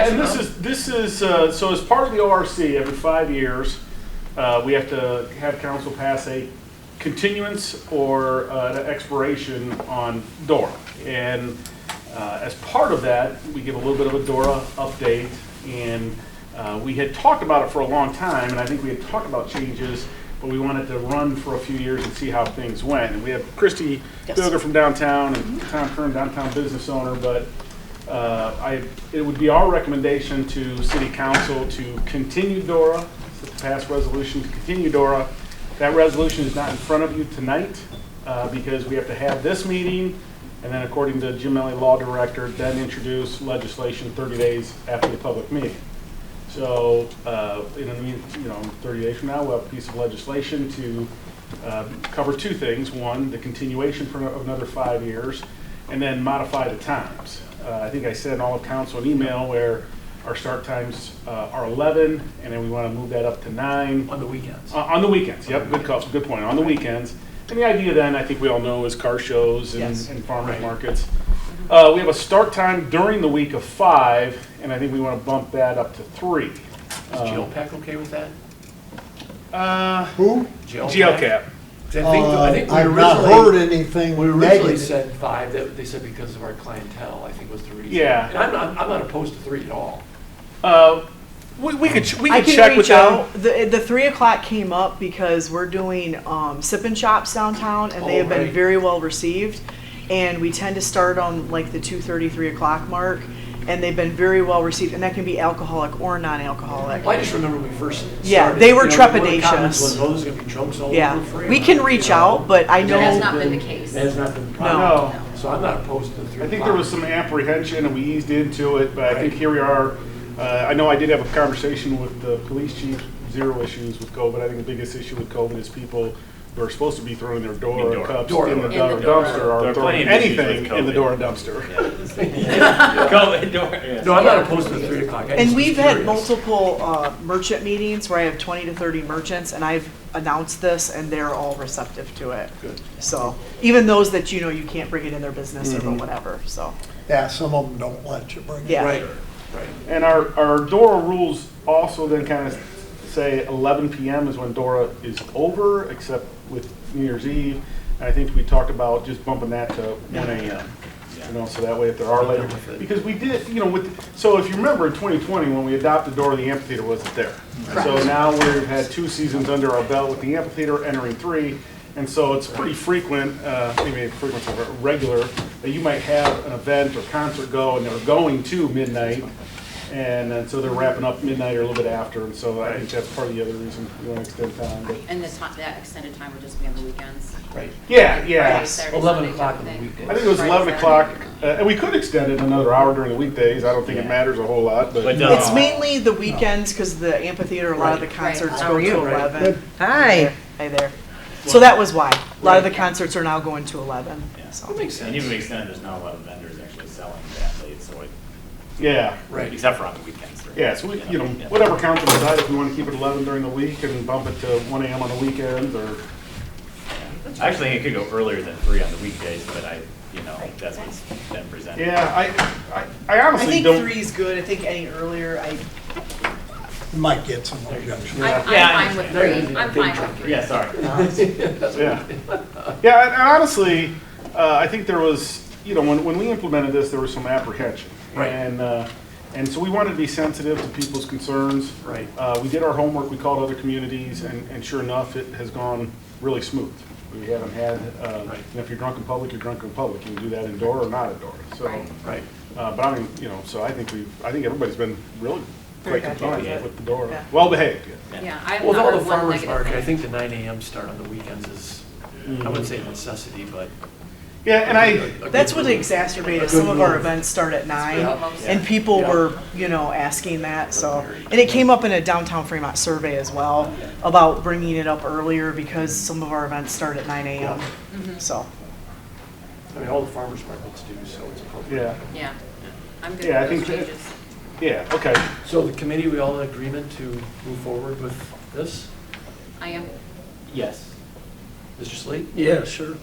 Yeah, and this is so as part of the ORC, every 5 years, we have to have council pass a continuance or an expiration on DORA. And as part of that, we give a little bit of a DORA update. And we had talked about it for a long time, and I think we had talked about changes, but we wanted to run for a few years and see how things went. And we have Christy Bilger from downtown and Tom Kern, downtown business owner, but it would be our recommendation to City Council to continue DORA, to pass resolution to continue DORA. That resolution is not in front of you tonight because we have to have this meeting, and then according to Jim Melly, Law Director, then introduce legislation 30 days after the public meeting. So, in 30 days from now, we'll have a piece of legislation to cover two things. One, the continuation for another 5 years, and then modify the times. I think I sent all of council an email where our start times are 11, and then we want to move that up to 9. On the weekends. On the weekends, yep, good point. On the weekends. And the idea then, I think we all know, is car shows and farmers markets. We have a start time during the week of 5, and I think we want to bump that up to 3. Is GLPAC okay with that? Who? GLCAP. I think we I've not heard anything We originally negative. said 5, they said because of our clientele, I think was the reason. Yeah. And I'm not opposed to 3 at all. We could I can check with reach out. them. The 3 o'clock came up because we're doing sip and shops downtown, and they have been right. very well received. And we tend to start on like the 2:30, 3 o'clock mark, and they've been very well received. And that can be alcoholic or non-alcoholic. Well, I just remember when we first started. Yeah, they were one of the comments trepidatious. was, oh, there's going to be drunks all Yeah, over Fremont. we can reach out, but I And know. that has not been the case. That has not been the No. problem. So I'm not opposed to the 3 I think there was some apprehension, and we eased into it, but I think here we are. I know I did have a conversation with the police chief, 0 issues with COVID. I think the biggest issue with COVID is people who are supposed to be throwing their Dora cups in the dumpster are throwing anything in the Dora dumpster. No, I'm not opposed to the 3 o'clock. I just And was we've had curious. multiple merchant meetings where I have 20 to 30 merchants, and I've announced this, and they're all receptive to it. Good. So even those that you can't bring it in their business or whatever. So Yeah, some of them don't let you bring it. yeah. Right, right. And our DORA rules also then kind of say 11 p.m. is when DORA is over, except with New Year's Eve. And I think we talked about just bumping that to 1 a.m. So that way if there are later, because we did, so if you remember in 2020 when we adopted DORA, the amphitheater wasn't there. So now we've had 2 seasons under our belt with the amphitheater, entering 3. And so it's pretty frequent, maybe frequent, regular, that you might have an event or concert go and they're going to midnight. And then so they're wrapping up midnight or a little bit after. And so I think that's part of the other reason we want to extend time. But And that extended time would just be on the weekends? Right. yeah. Friday, Saturday, 11 Sunday o'clock type on the thing. weekdays. I think it was Friday, 11 o'clock. Saturday. And we could extend it another hour during the weekdays. I don't think it matters a whole lot. But It's mainly the weekends because the amphitheater, a lot of the concerts Right. How go are you? to Right. 11. Hi. Hi there. So that was why. A lot of the concerts are now going to 11. So. That makes sense. And even to the extent there's not a lot of vendors actually selling that late, so it, yeah. Right. except for on the weekends. Yeah, so we, whatever council decides, if we want to keep it 11 during the week and bump it to 1 a.m. on the weekends, or I actually think it could go earlier than 3 on the weekdays, but that's what's been presented. yeah, I I honestly think don't. 3 is good. I think any earlier, You might get some objection. I'm fine with 3. I'm fine with 3. Yeah, sorry. Yeah, and honestly, I think there was, when we implemented this, there was some apprehension, Right. And so we wanted to be sensitive to people's concerns. Right. We did our homework. We called other communities, and sure enough, it has gone really smooth. We haven't had, if you're drunk in public, you're drunk in public. You can do that indoor or not indoor. So, Right. but I mean, so I think everybody's been really Very quite happy compliant with it. with the DORA. Yeah. Well behaved. Yeah, I've Well, with not all heard the one farmers negative market, I thing. think the 9 a.m. start on the weekends is, I wouldn't say a necessity, but. Yeah, and That's what exacerbated. Some of our events start at 9, Yeah. and people Yeah. were, asking that. So, and it came up in a downtown Fremont survey as well about bringing it up earlier because some of our events start at 9 a.m. So, I mean, all the farmers markets do, so it's appropriate. yeah, Yeah, I'm good Yeah, I with think those that- changes. yeah, okay. So the committee, we all in agreement to move forward with this? I am. Yes. Mr. Slate? Yeah, sure.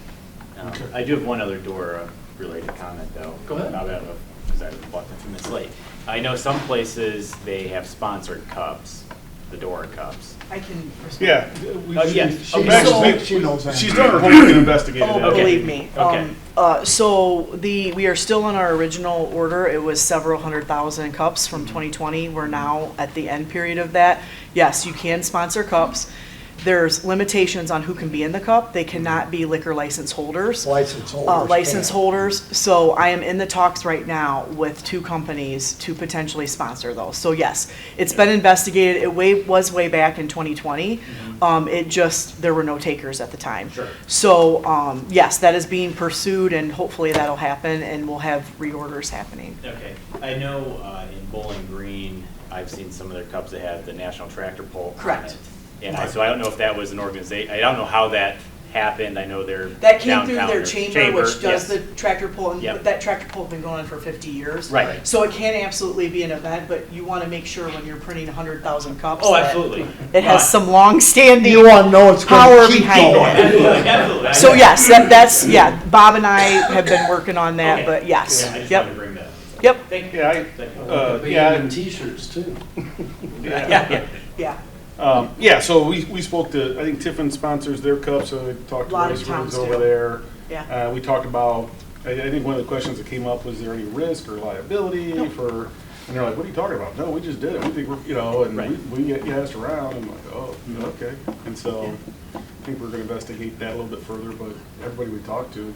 I do have one other DORA related comment though. Go ahead. Now that because I bought them from this late. I know some places, they have sponsored cups, the Dora cups. I can respond. Yeah. yes. She- Okay. actually, She knows that. She's done her homework and investigated Oh, it. Okay. believe me. Okay. So we are still on our original order. It was several 100,000 cups from 2020. We're now at the end period of that. Yes, you can sponsor cups. There's limitations on who can be in the cup. They cannot be liquor license holders. License holders. License can. holders. So I am in the talks right now with 2 companies to potentially sponsor those. So yes, it's been investigated. It was way back in 2020. There were no takers at the time. Sure. So, yes, that is being pursued and hopefully that'll happen and we'll have reorders happening. Okay, I know in Bowling Green, I've seen some of their cups that have the National Tractor Pull on Correct. it. And so I don't know if that was an organization, I don't know how that happened, I know they're That came through downtown their or chamber, which does yes. the tractor pull, and Yep. that tractor pull has been going on for 50 years. Right. So it can absolutely be an event, but you want to make sure when you're printing 100,000 cups. Oh, that absolutely. It has some long-standing You want to know it's power going to keep behind going. it. Absolutely, absolutely. So yes, that's, Bob and I have been working on that, Okay. but yes, Yeah, I just wanted to yep, bring that up. yep, Thank you. Yeah, Thank you. yeah. T-shirts too. Yeah. yeah. Yeah, so we spoke to, I think Tiffin sponsors their cups, so we talked to Lot of Race towns Rooms over do. there. Yeah. We talked about, I think one of the questions that came up was there any risk or liability Nope. for, and they're like, what are you talking about? No, we just did it. We think we're, and Right. we get asked around and like, oh, okay. And so I think we're gonna investigate that a little bit further, but everybody we talked to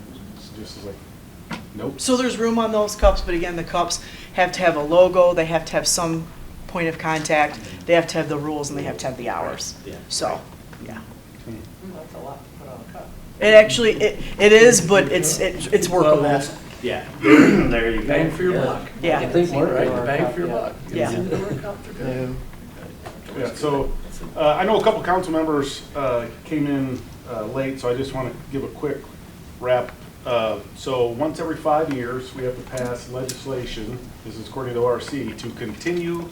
just is like, nope. So there's room on those cups, but again, the cups have to have a logo, they have to have some point of contact, they have to have the rules, and they have to have the hours. Yeah. So, yeah. That's a lot to put on a cup. It actually, it is, but it's workable. Yeah, there you go. Bang for your buck. Yeah. I think more, right? Bang for your buck. Yeah. Yeah, so, I know a couple council members, came in, late, so I just want to give a quick wrap. So once every 5 years, we have to pass legislation, this is according to ORC, to continue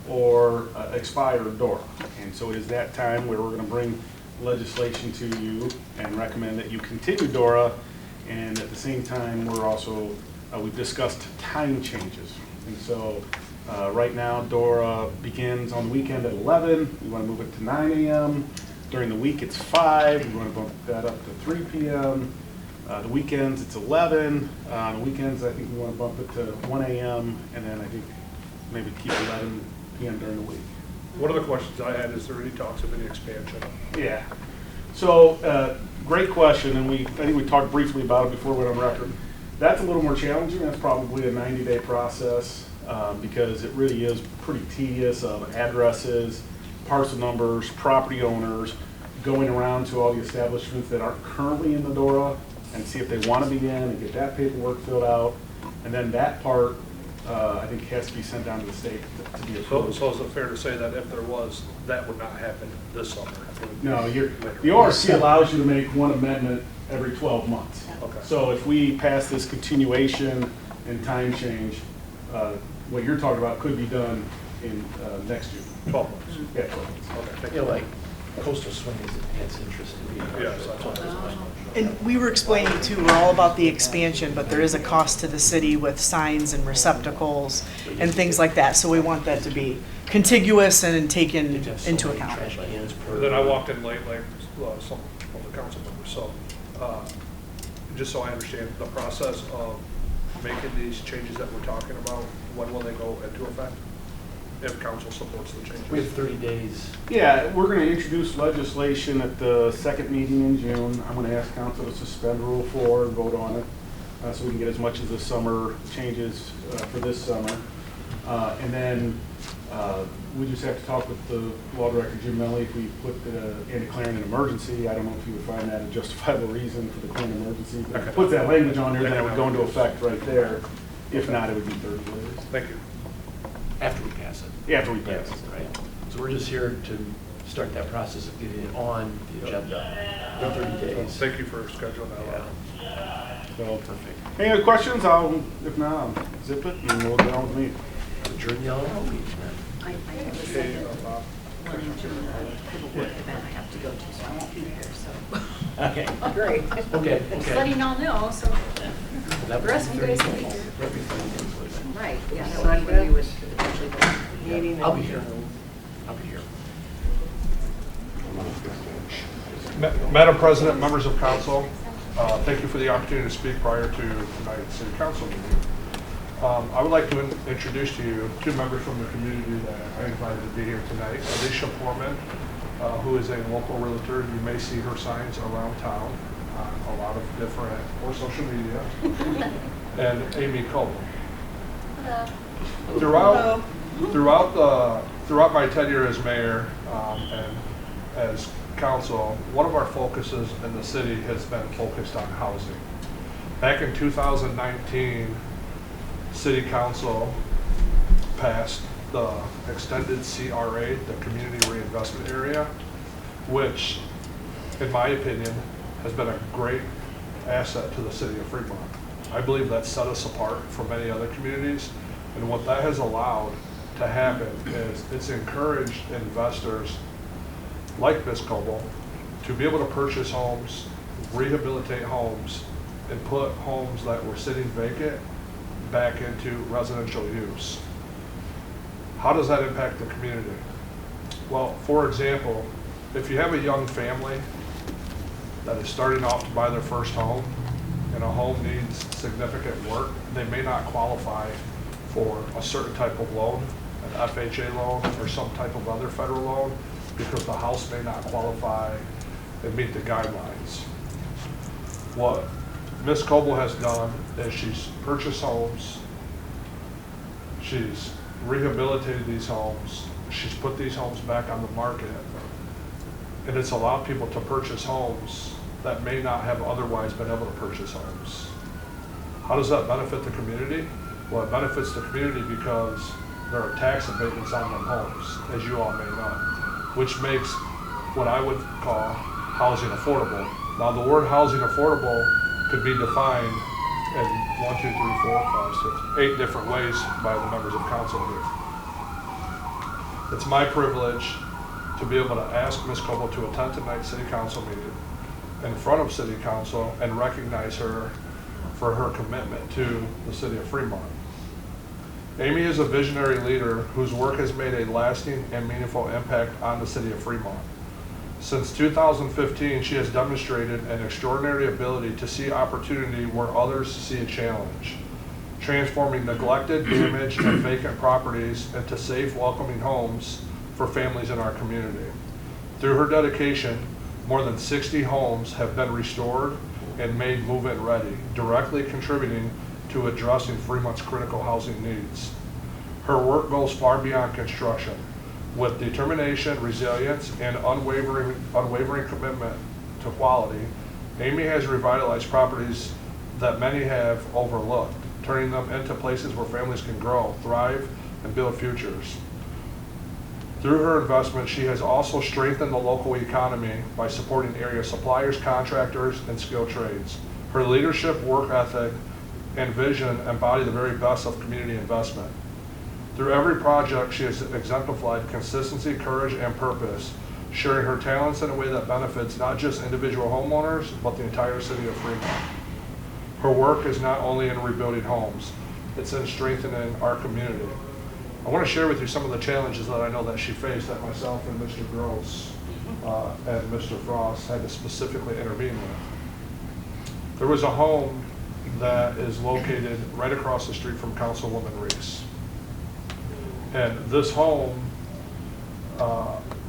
or expire DORA. And so it is that time where we're going to bring legislation to you and recommend that you continue DORA. And at the same time, we're also, we've discussed time changes. And so right now, DORA begins on the weekend at 11. We want to move it to 9 a.m. During the week, it's 5. We want to bump that up to 3 p.m. The weekends, it's 11. The weekends, I think we want to bump it to 1 a.m. And then I think maybe keep 11 p.m. during the week. One of the questions I had, is there any talks of any expansion? Yeah. So, great question, and I think we talked briefly about it before we went on record. That's a little more challenging. That's probably a 90-day process because it really is pretty tedious of addresses, parcel numbers, property owners, going around to all the establishments that aren't currently in the DORA and see if they want to be in and get that paperwork filled out. And then that part, I think, has to be sent down to the state to be So approved. is it fair to say that if there was, that would not happen this summer? No, the ORC allows you to make one amendment every 12 months. Okay. So if we pass this continuation and time change, what you're talking about could be done in next June. 12 months. Yeah, 12 months. Okay, thank You you. know, like coastal swing is enhanced interest in me. Yes, that's what I was asking. And we were explaining too, we're all about the expansion, but there is a cost to the city with signs and receptacles and things like that. So we want that to be contiguous and taken into account. Trash cans per. And then I walked in late, like some of the council members, so just so I understand the process of making these changes that we're talking about, when will they go into effect? If council supports the changes? We have 30 days. Yeah, we're going to introduce legislation at the second meeting in June. I'm going to ask council to suspend Rule 4 and vote on it so we can get as much of the summer changes for this summer. And then we just have to talk with the law director, Jim Melly, if we put and declaring an emergency. I don't know if you would find that a justifiable reason for declaring an emergency. But if it puts that language on there, then it would go into effect right there. If not, it would be 30 days. Thank you. After we pass it. Yeah, after we pass it. Right. So we're just here to start that process of getting it on the agenda in 30 days. Thank you for scheduling that out. So, Perfect. any other questions? If not, I'll zip it and we'll get on with the meeting. Adjourn the all meeting then. I have a Okay, second Bob. one in June, paperwork event I have to go to, so I won't be here, so. Okay. Great. Okay, Just okay. letting y'all know, so. That The rest of you would be guys 30 can be days. here. That'd be 30 days, wouldn't it? Right, yeah, that would be when we would eventually go. Yeah, I'll be here. I'll be here. Madam President, members of council, thank you for the opportunity to speak prior to tonight's city council meeting. I would like to introduce to you two members from the community that I invited to be here tonight. Alicia Foreman, who is a local realtor. You may see her signs around town on a lot of different, or social media. And Amy Coble. Throughout my tenure as mayor and as council, one of our focuses in the city has been focused on housing. Back in 2019, City Council passed the extended CRA, the Community Reinvestment Area, which, in my opinion, has been a great asset to the city of Fremont. I believe that set us apart from many other communities, and what that has allowed to happen is it's encouraged investors like Ms. Coble to be able to purchase homes, rehabilitate homes, and put homes that were sitting vacant back into residential use. How does that impact the community? Well, for example, if you have a young family that is starting off to buy their first home and a home needs significant work, they may not qualify for a certain type of loan, an FHA loan or some type of other federal loan, because the house may not qualify and meet the guidelines. What Ms. Coble has done is she's purchased homes, she's rehabilitated these homes, she's put these homes back on the market, and it's allowed people to purchase homes that may not have otherwise been able to purchase homes. How does that benefit the community? Well, it benefits the community because there are tax abatements on them homes, as you all may know, which makes what I would call housing affordable. Now, the word housing affordable could be defined in 8 different ways by the members of council here. It's my privilege to be able to ask Ms. Coble to attend tonight's city council meeting in front of city council and recognize her for her commitment to the city of Fremont. Amy is a visionary leader whose work has made a lasting and meaningful impact on the city of Fremont. Since 2015, she has demonstrated an extraordinary ability to see opportunity where others see a challenge, transforming neglected, damaged, and vacant properties into safe, welcoming homes for families in our community. Through her dedication, more than 60 homes have been restored and made move-in ready, directly contributing to addressing Fremont's critical housing needs. Her work goes far beyond construction. With determination, resilience, and unwavering commitment to quality, Amy has revitalized properties that many have overlooked, turning them into places where families can grow, thrive, and build futures. Through her investment, she has also strengthened the local economy by supporting area suppliers, contractors, and skilled trades. Her leadership, work ethic, and vision embody the very best of community investment. Through every project, she has exemplified consistency, courage, and purpose, sharing her talents in a way that benefits not just individual homeowners, but the entire city of Fremont. Her work is not only in rebuilding homes, it's in strengthening our community. I want to share with you some of the challenges that I know that she faced that myself and Mr. Gross and Mr. Frost had to specifically intervene with. There was a home that is located right across the street from Councilwoman Reese. And this home,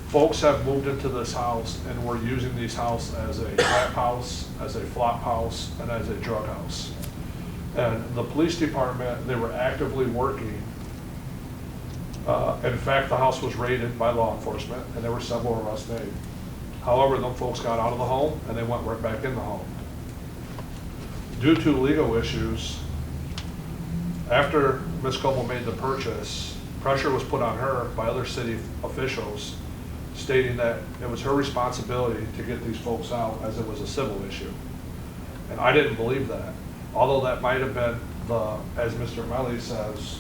folks have moved into this house and were using this house as a trap house, as a flop house, and as a drug house. And the police department, they were actively working. In fact, the house was raided by law enforcement and there were several arrests made. However, them folks got out of the home and they went right back in the home. Due to legal issues, after Ms. Coble made the purchase, pressure was put on her by other city officials stating that it was her responsibility to get these folks out as it was a civil issue. And I didn't believe that. Although that might have been the, as Mr. Melly says,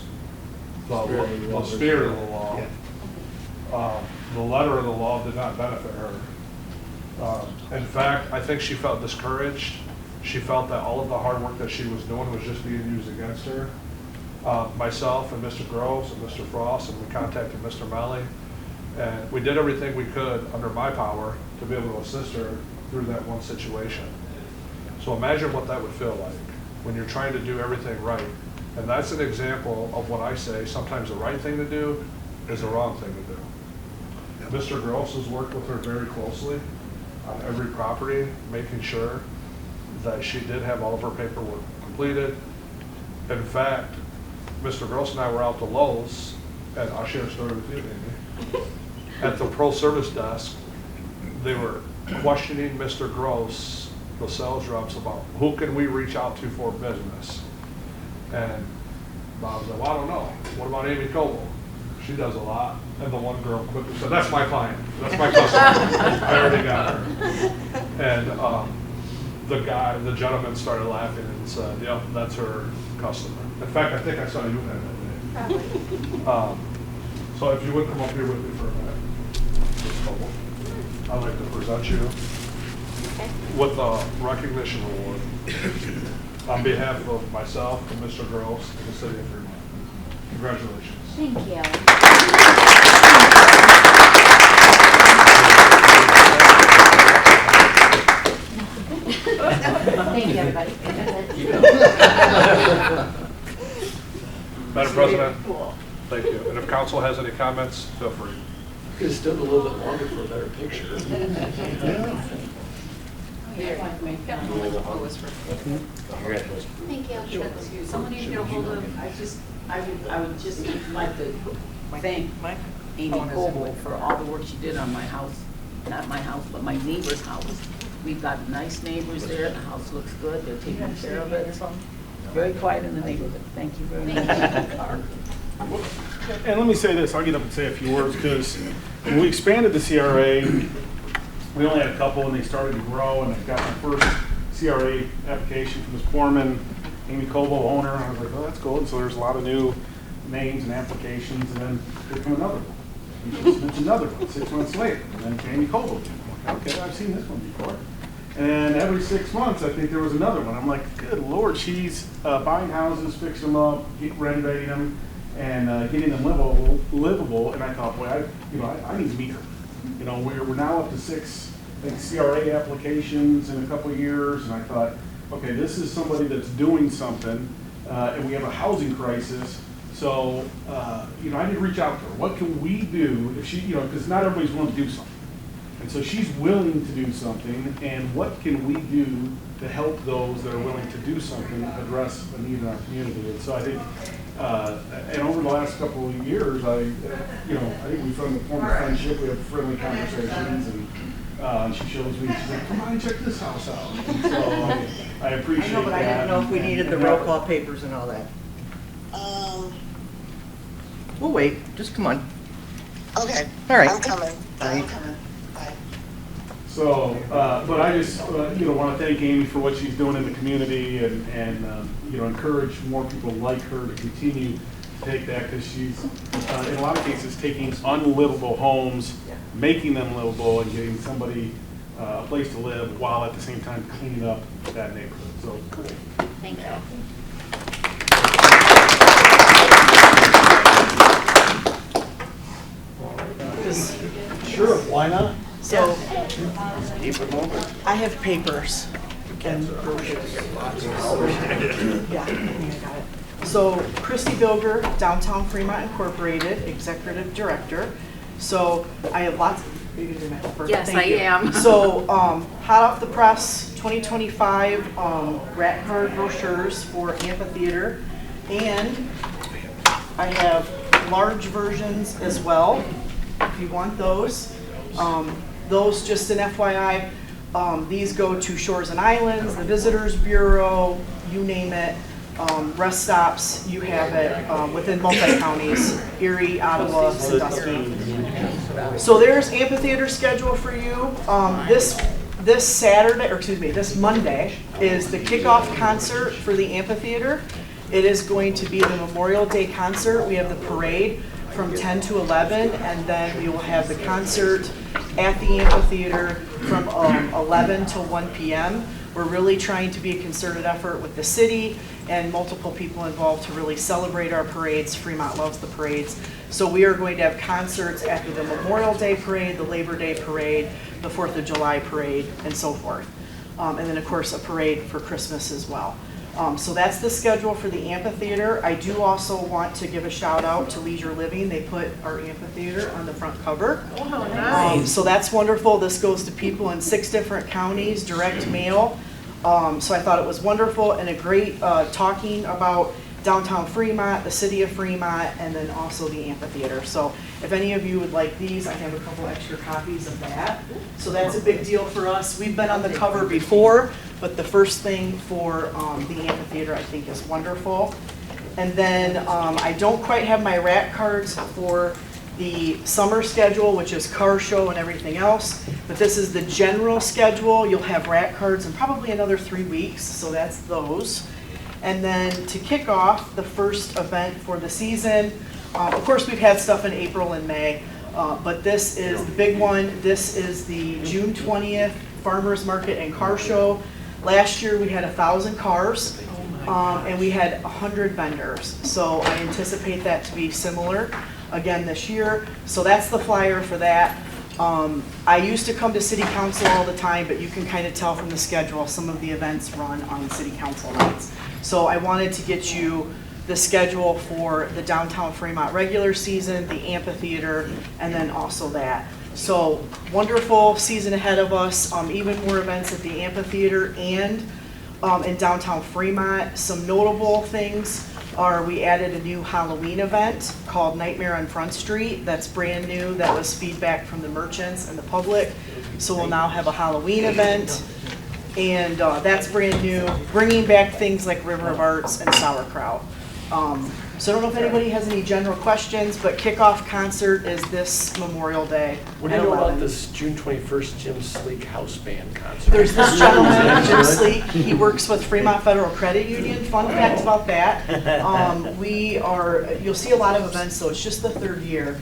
the spirit of the law. The letter of the law did not benefit her. In fact, I think she felt discouraged. she felt that all of the hard work that she was doing was just being used against her. Myself and Mr. Groves and Mr. Frost, and we contacted Mr. Melly, and we did everything we could under my power to be able to assist her through that one situation. So imagine what that would feel like when you're trying to do everything right. And that's an example of what I say, sometimes the right thing to do is the wrong thing to do. Mr. Gross has worked with her very closely on every property, making sure that she did have all of her paperwork completed. In fact, Mr. Gross and I were out to Lowe's, and I'll share a story with you, Amy. At the pro service desk, they were questioning Mr. Gross, the sales reps, about who can we reach out to for business. And Bob said, well, I don't know. What about Amy Coble? She does a lot. And the one girl quickly said, that's my client. That's my customer. I already got her. And the gentleman started laughing and said, yep, that's her customer. In fact, I think I saw you that day. So if you would come up here with me for a minute. Ms. Coble, I'd like to present you with a recognition award on behalf of myself and Mr. Gross and the city of Fremont. Congratulations. Thank you. Thank you, everybody. Madam President, thank you. And if council has any comments, feel free. Could have stood a little bit longer for a better picture. Thank you. Someone needs to get a hold of, I would just like to thank Amy Coble for all the work she did on my house, not my house, but my neighbor's house. We've got nice neighbors there, the house looks good, they're taking care of it. Very quiet in the neighborhood. Thank you very much. And let me say this, I'll get up and say a few words, because when we expanded the CRA, we only had a couple and they started to grow, and I got my first CRA application from Ms. Corman, Amy Coble, owner, and I was like, oh, that's cool. And so there's a lot of new names and applications, and then there came another one. And there's another one 6 months later, and then Amy Coble again. I'm like, okay, I've seen this one before. And every 6 months, I think there was another one. I'm like, good Lord, she's buying houses, fixing them up, renovating them, and getting them livable. And I thought, boy, I need to meet her. You know, we're now up to 6, I think, CRA applications in a couple of years, and I thought, okay, this is somebody that's doing something, and we have a housing crisis. So, I need to reach out to her. What can we do if she, because not everybody's willing to do something. And so she's willing to do something, and what can we do to help those that are willing to do something address a need in our community? And so I think, and over the last couple of years, I think we've formed a friendship. We have friendly conversations, and she shows me, she's like, come on, check this house out. And so I appreciate that. I know, but I didn't know if we needed the roll call papers and all that. We'll wait, just come on. Okay. All right. I'm coming. Bye. I'm coming. Bye. So, but I just, want to thank Amy for what she's doing in the community, and encourage more people like her to continue to take that, because she's, in a lot of cases, taking unlivable homes, making them livable, and getting somebody a place to live, while at the same time cleaning up that neighborhood. So, cool. Thank you. Sure, why not? So, I have papers. And yeah, I got it. So, Christy Bilger, Downtown Fremont Incorporated, Executive Director. So, I have lots of, are you gonna do my paper? Yes, Thank I you. am. So, hot off the press, 2025 rat card brochures for amphitheater. And I have large versions as well, if you want those. Those, just an FYI, these go to Shores and Islands, the Visitors Bureau, you name it. Rest stops, you have it within multi-counties, Erie, Ottawa, Sandusky. So there's amphitheater schedule for you. This Saturday, or excuse me, this Monday is the kickoff concert for the amphitheater. It is going to be the Memorial Day concert. We have the parade from 10 to 11, and then we will have the concert at the amphitheater from 11 to 1 p.m. We're really trying to be a concerted effort with the city and multiple people involved to really celebrate our parades. Fremont loves the parades. So we are going to have concerts after the Memorial Day Parade, the Labor Day Parade, the 4th of July Parade, and so forth. And then, of course, a parade for Christmas as well. So that's the schedule for the amphitheater. I do also want to give a shout out to Leisure Living. They put our amphitheater on the front cover. Oh, how nice. So that's wonderful. This goes to people in 6 different counties, direct mail. So I thought it was wonderful and a great talking about downtown Fremont, the city of Fremont, and then also the amphitheater. So if any of you would like these, I have a couple extra copies of that. So that's a big deal for us. We've been on the cover before, but the first thing for the amphitheater I think is wonderful. And then I don't quite have my rack cards for the summer schedule, which is car show and everything else, but this is the general schedule. You'll have rack cards in probably another 3 weeks, so that's those. And then to kick off the first event for the season, of course we've had stuff in April and May, but this is the big one. This is the June 20th Farmers Market and Car Show. Last year we had 1,000 cars and we had 100 vendors. So I anticipate that to be similar again this year. So that's the flyer for that. I used to come to city council all the time, but you can kind of tell from the schedule, some of the events run on city council nights. So I wanted to get you the schedule for the downtown Fremont regular season, the amphitheater, and then also that. So wonderful season ahead of us, even more events at the amphitheater and in downtown Fremont. Some notable things are we added a new Halloween event called Nightmare on Front Street. That's brand new. That was feedback from the merchants and the public. So we'll now have a Halloween event. And that's brand new, bringing back things like River of Arts and sauerkraut. So I don't know if anybody has any general questions, but kickoff concert is this Memorial Day. What do you at know about 11. this June 21st Jim Sleek House Band concert? There's this gentleman, Jim Sleek, he works with Fremont Federal Credit Union. Fun fact about that, you'll see a lot of events, so it's just the 3rd year.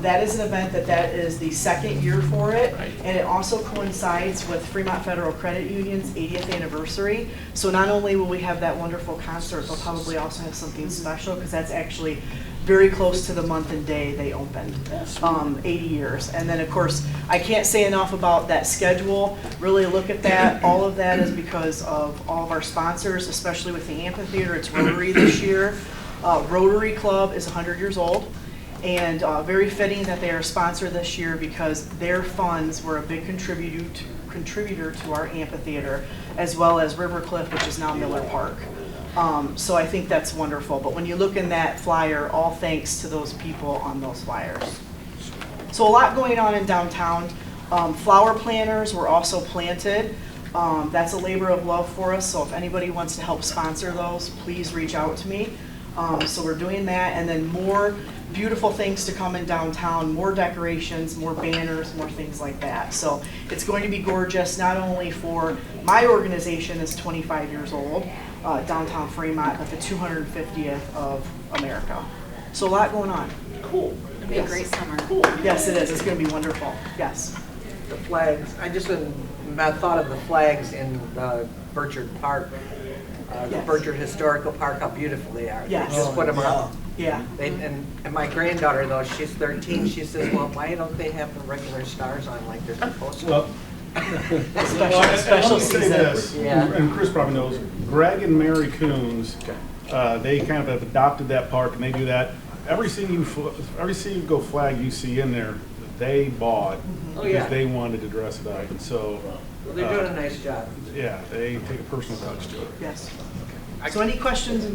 That is an event that is the 2nd year for it, and it also coincides with Fremont Federal Credit Union's 80th anniversary. So not only will we have that wonderful concert, they'll probably also have something special, because that's actually very close to the month and day they opened, 80 years. And then, of course, I can't say enough about that schedule. Really look at that. All of that is because of all of our sponsors, especially with the amphitheater. It's Rotary this year. Rotary Club is 100 years old. And very fitting that they are a sponsor this year, because their funds were a big contributor to our amphitheater, as well as River Cliff, which is now Miller Park. So I think that's wonderful. But when you look in that flyer, all thanks to those people on those flyers. So a lot going on in downtown. Flower planters were also planted. That's a labor of love for us. So if anybody wants to help sponsor those, please reach out to me. So we're doing that, and then more beautiful things to come in downtown, more decorations, more banners, more things like that. So it's going to be gorgeous, not only for my organization is 25 years old, downtown Fremont, but the 250th of America. So a lot going on. Cool. It'll be a great summer. Cool. Yes, it is. It's going to be wonderful. Yes. The flags, I just thought of the flags in Burchard Park, the Yes. Burchard Historical Park, how beautiful they are. Yes. They just put them up. Yeah. And my granddaughter, though, she's 13, she says, well, why don't they have the regular stars on like they're supposed to? Well, Special say season. this, Yeah. and Chris probably knows, Greg and Mary Coons, they kind of have adopted that park, and they do that. Every single flag you see in there, they bought Oh, yeah. because they wanted to dress it up, and so. Well, they're doing a nice job. Yeah, they take a personal touch to it. Yes. So any questions?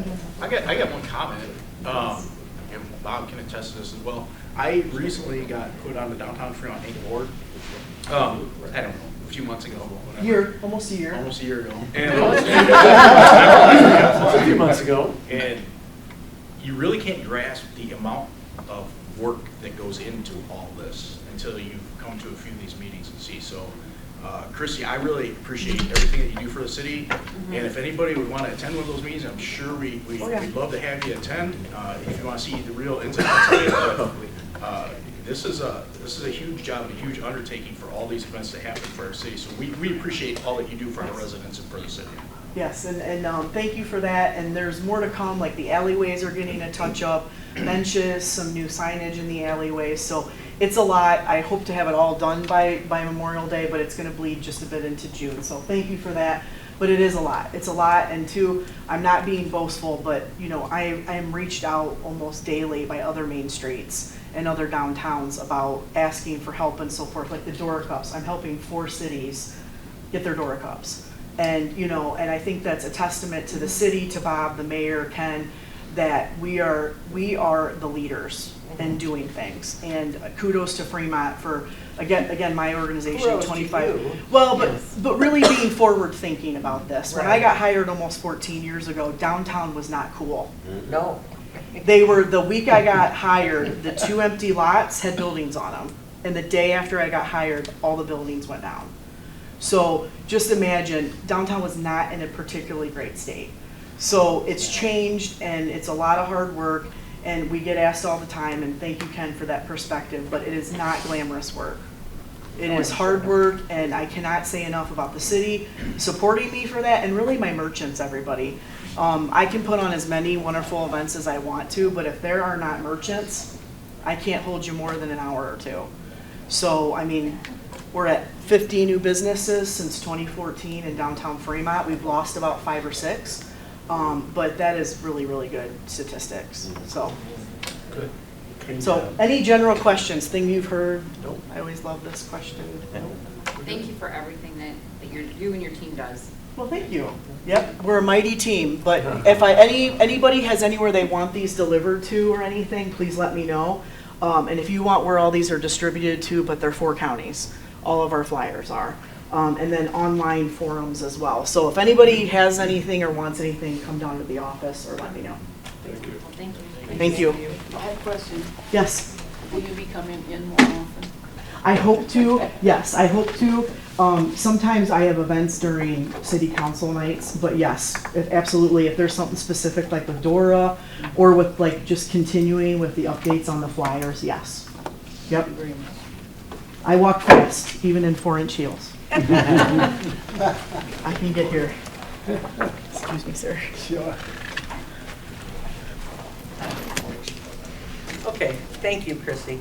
I got one comment, and Bob can attest to this as well. I recently got put on the Downtown Fremont 8 board, I don't know, a few months ago. Whatever. Almost a year. Almost a year ago. And A few months ago. And you really can't grasp the amount of work that goes into all this until you come to a few of these meetings and see. So, Chrissy, I really appreciate everything that you do for the city. And if anybody would want to attend one of those meetings, I'm sure we'd love to have you attend. If you want to see the real ins and outs of it, this is a huge job, and a huge undertaking for all these events to happen for our city. So we appreciate all that you do for our residents and for the city. Yes, and thank you for that, and there's more to come, like the alleyways are getting a touch-up, benches, some new signage in the alleyways, so it's a lot. I hope to have it all done by Memorial Day, but it's gonna bleed just a bit into June, so thank you for that. But it is a lot, it's a lot, and two, I'm not being boastful, but you know, I am reached out almost daily by other main streets and other downtowns about asking for help and so forth, like the Dora Cups. I'm helping 4 cities get their Dora Cups. And, you know, and I think that's a testament to the city, to Bob, the mayor, Ken, that we are the leaders in doing things. And kudos to Fremont for, again, my organization, Kudos to 25. you. Well, Yes. but really being forward thinking about this. When I Right. got hired almost 14 years ago, downtown was not cool. No. They were, the week I got hired, the 2 empty lots had buildings on them. And the day after I got hired, all the buildings went down. So just imagine, downtown was not in a particularly great state. So it's changed, and it's a lot of hard work, and we get asked all the time, and thank you, Ken, for that perspective, but it is not glamorous work. It is hard work, and I cannot say enough about the city supporting me for that, and really my merchants, everybody. I can put on as many wonderful events as I want to, but if there are not merchants, I can't hold you more than an hour or two. So, I mean, we're at 50 new businesses since 2014 in downtown Fremont. We've lost about 5 or 6, but that is really, really good statistics. So, Good. so any general questions? Thing you've heard? Nope. I always love this question. Nope. Thank you for everything that you and your team does. Well, thank you. Yep, we're a mighty team. But if anybody has anywhere they want these delivered to or anything, please let me know. And if you want where all these are distributed to, but they're 4 counties. All of our flyers are. And then online forums as well. So if anybody has anything or wants anything, come down to the office or let me know. Thank you. Well, thank you. Thank you. I have a question. Yes, Will you be coming in more often? I hope to. Yes, I hope to. Sometimes I have events during city council nights, but yes, absolutely. If there's something specific like with Dora or with like just continuing with the updates on the flyers, yes. Yep. I walk fast, even in 4-inch heels. I can get here. Excuse me, sir. Sure. Okay, thank you, Chrissy.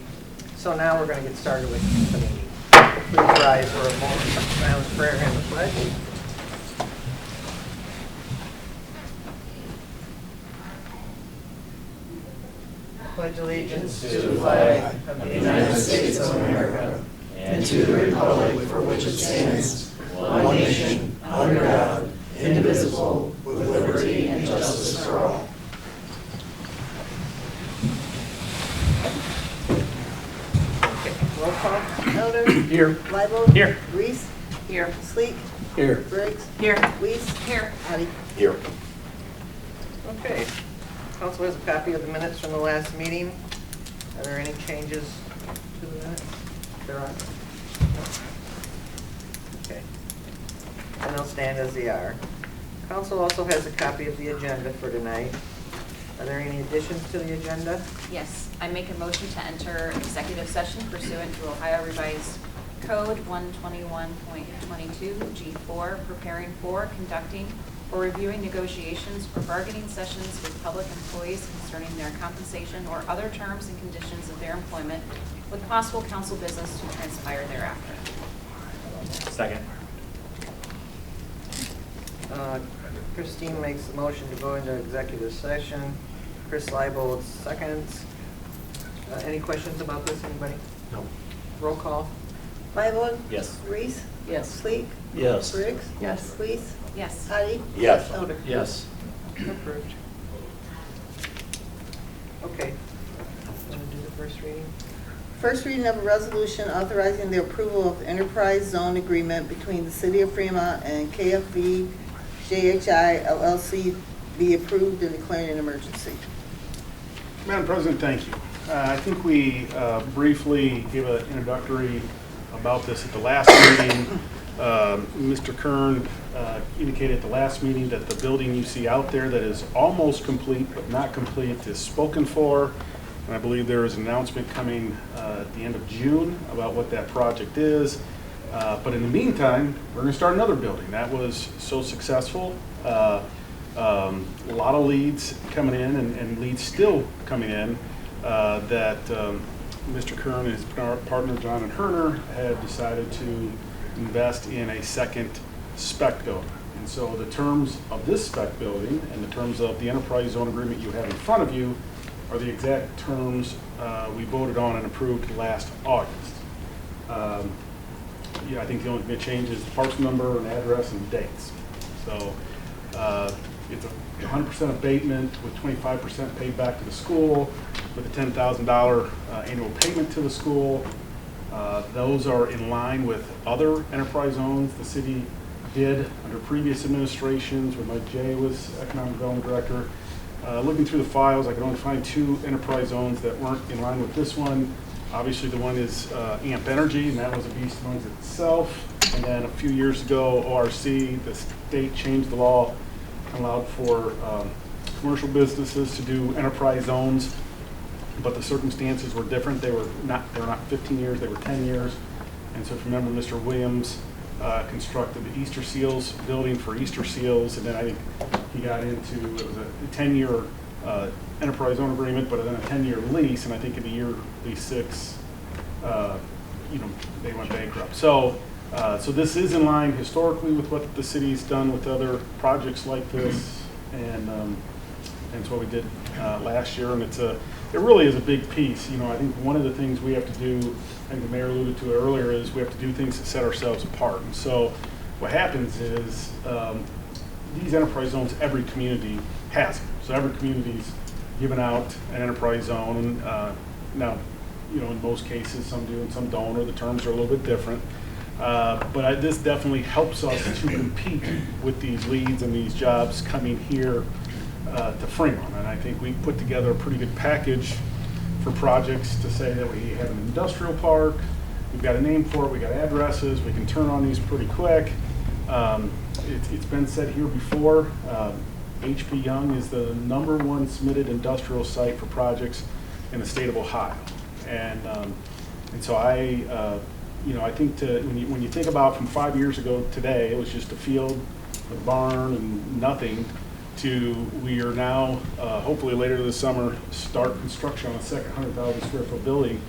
So now we're going to get started with the meeting. Please rise for a moment of silent prayer and the pledge. Pledge allegiance to the flag of the United States of America and to the republic for which it stands, one nation, under God, indivisible, with liberty and justice for all. Okay, roll call. Elder. Here. Libo. Here. Reese. Here. Sleek. Here. Briggs. Here. Weiss. Here. Addie. Here. Okay. Council has a copy of the minutes from the last meeting. Are there any changes to the minutes? There are. Okay. And they'll stand as they are. Council also has a copy of the agenda for tonight. Are there any additions to the agenda? Yes, I make a motion to enter executive session pursuant to Ohio Revised Code 121.22 G4, preparing for, conducting, or reviewing negotiations or bargaining sessions with public employees concerning their compensation or other terms and conditions of their employment with possible council business to transpire thereafter. Second. Christine makes the motion to go into executive session. Chris Leibold seconds. Any questions about this, anybody? No. Roll call. Libo. Yes. Reese. Yes. Sleek. Yes. Briggs. Yes. Weiss. Yes. Addie. Yes. Elder. Yes. Approved. Okay. Want to do the first reading? First reading of a resolution authorizing the approval of enterprise zone agreement between the City of Fremont and KFV JHI LLC be approved and declaring an emergency. Madam President, thank you. I think we briefly gave an introductory about this at the last meeting. Mr. Kern indicated at the last meeting that the building you see out there that is almost complete but not complete is spoken for, And I believe there is an announcement coming at the end of June about what that project is. But in the meantime, we're going to start another building. That was so successful. A lot of leads coming in and leads still coming in that Mr. Kern and his partner John and Herner had decided to invest in a second spec building. And so the terms of this spec building and the terms of the enterprise zone agreement you have in front of you are the exact terms we voted on and approved last August. Yeah, I think the only thing that changes is the parcel number and address and dates. So it's a 100% abatement with 25% paid back to the school with a $10,000 annual payment to the school. Those are in line with other enterprise zones the city did under previous administrations when Mike Jay was Economic Development Director. Looking through the files, I could only find 2 enterprise zones that weren't in line with this one. Obviously, the one is AMP Energy, and that was a beast amongst itself. And then a few years ago, ORC, the state changed the law and allowed for commercial businesses to do enterprise zones, but the circumstances were different. They were not 15 years, they were 10 years. And so if you remember, Mr. Williams constructed the Easter Seals building for Easter Seals, and then I think he got into, it was a 10-year enterprise zone agreement, but then a 10-year lease, and I think in the year lease 6, they went bankrupt. So this is in line historically with what the city's done with other projects like this, and it's what we did last year, and it really is a big piece. I think one of the things we have to do, I think the mayor alluded to it earlier, is we have to do things that set ourselves apart. And so what happens is these enterprise zones, every community has them. So every community's given out an enterprise zone. Now, in most cases, some do and some don't, or the terms are a little bit different. But this definitely helps us to compete with these leads and these jobs coming here to Fremont. And I think we put together a pretty good package for projects to say that we have an industrial park, we've got a name for it, we got addresses, we can turn on these pretty quick. It's been said here before, HP Young is the #1 submitted industrial site for projects in the state of Ohio. And so I think when you think about from 5 years ago today, it was just a field, a barn, and nothing, to we are now, hopefully later this summer, start construction on a second 100,000 square foot building.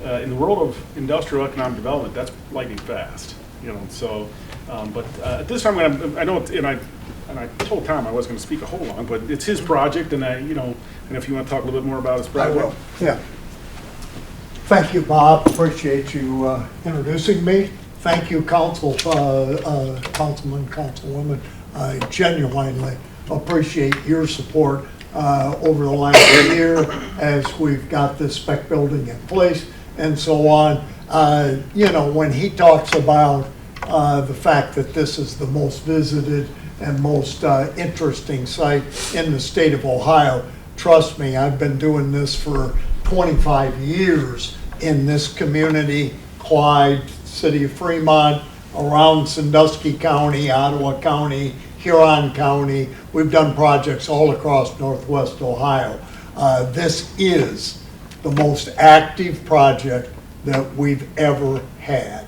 In the world of industrial economic development, that's lightning fast. So, but at this time, I know, and I told Tom I wasn't going to speak a whole long, but it's his project, and and if you want to talk a little bit more about his project. I will, yeah. Thank you, Bob. Appreciate you introducing me. Thank you, councilman, councilwoman. I genuinely appreciate your support over the last year as we've got this spec building in place and so on. When he talks about the fact that this is the most visited and most interesting site in the state of Ohio, trust me, I've been doing this for 25 years in this community, Clyde, city of Fremont, around Sandusky County, Ottawa County, Huron County. We've done projects all across Northwest Ohio. This is the most active project that we've ever had.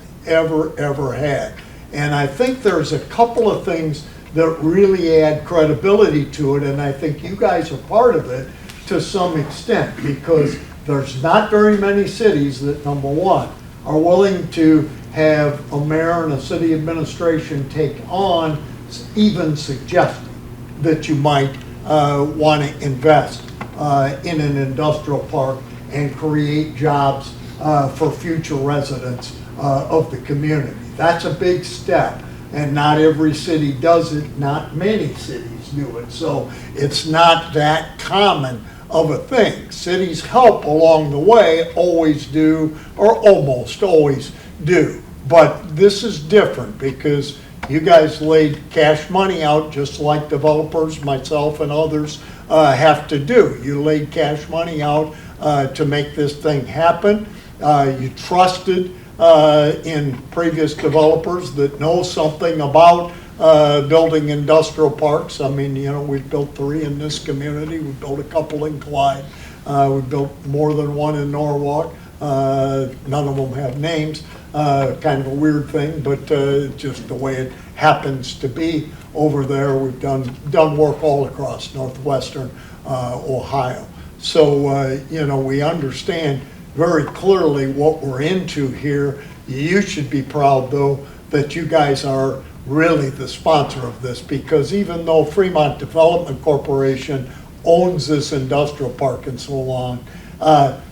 And I think there's a couple of things that really add credibility to it, and I think you guys are part of it to some extent, because there's not very many cities that, #1, are willing to have a mayor and a city administration take on even suggesting that you might want to invest in an industrial park and create jobs for future residents of the community. That's a big step, and not every city does it, not many cities do it, so it's not that common of a thing. Cities help along the way, always do, or almost always do. But this is different because you guys laid cash money out just like developers, myself and others have to do. You laid cash money out to make this thing happen. You trusted in previous developers that know something about building industrial parks. I mean, we've built 3 in this community. We've built a couple in Clyde. We built more than one in Norwalk. None of them have names. Kind of a weird thing, but just the way it happens to be over there. We've done work all across northwestern Ohio. So, we understand very clearly what we're into here. You should be proud, though, that you guys are really the sponsor of this, because even though Fremont Development Corporation owns this industrial park and so on,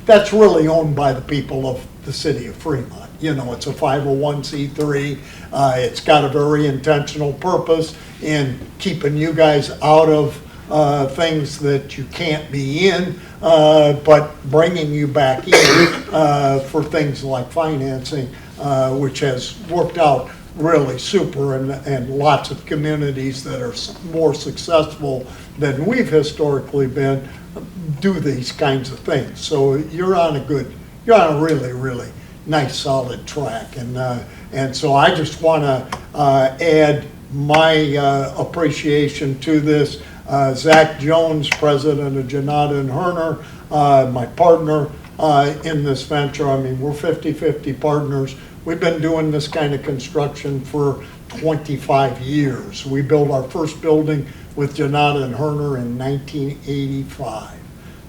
that's really owned by the people of the city of Fremont. It's a 501c3. It's got a very intentional purpose in keeping you guys out of things that you can't be in, but bringing you back in for things like financing, which has worked out really super, and lots of communities that are more successful than we've historically been do these kinds of things. So you're on a really, really nice solid track, and so I just want to add my appreciation to this. Zach Jones, president of Janata and Herner, my partner in this venture. I mean, we're 50-50 partners. We've been doing this kind of construction for 25 years. We built our first building with Janata and Herner in 1985.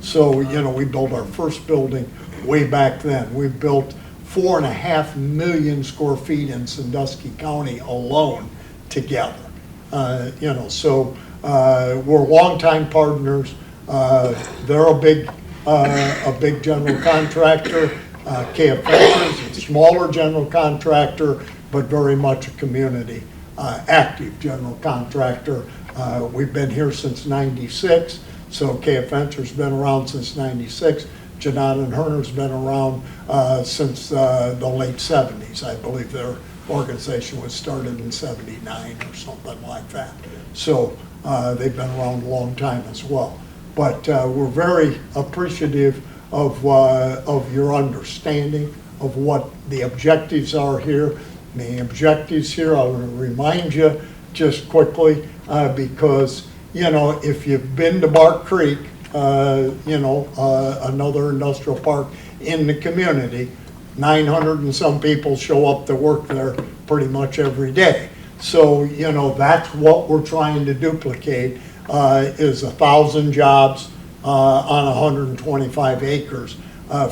So, we built our first building way back then. We built 4.5 million square feet in Sandusky County alone together. So we're longtime partners. They're a big general contractor. KF Ventures, a smaller general contractor, but very much a community active general contractor. We've been here since '96, so KF Ventures been around since '96. Janata and Herner's been around since the late '70s. I believe their organization was started in '79 or something like that. So they've been around a long time as well. But we're very appreciative of your understanding of what the objectives are here. The objectives here, I'll remind you just quickly, because, if you've been to Bark Creek, another industrial park in the community, 900 and some people show up to work there pretty much every day. So, that's what we're trying to duplicate, is 1,000 jobs on 125 acres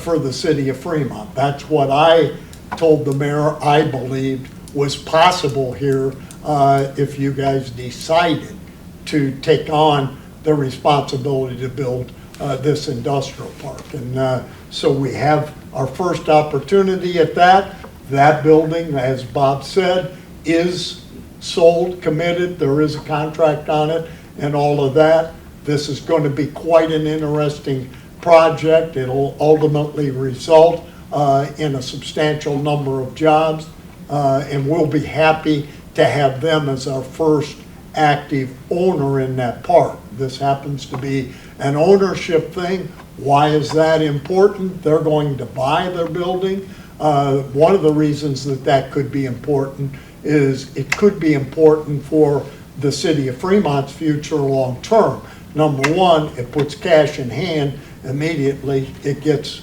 for the city of Fremont. That's what I told the mayor I believed was possible here if you guys decided to take on the responsibility to build this industrial park. And so we have our first opportunity at that. That building, as Bob said, is sold, committed. There is a contract on it and all of that. This is going to be quite an interesting project. It'll ultimately result in a substantial number of jobs, and we'll be happy to have them as our first active owner in that park. This happens to be an ownership thing. Why is that important? They're going to buy their building. One of the reasons that could be important is it could be important for the city of Fremont's future long term. Number one, it puts cash in hand immediately. It gets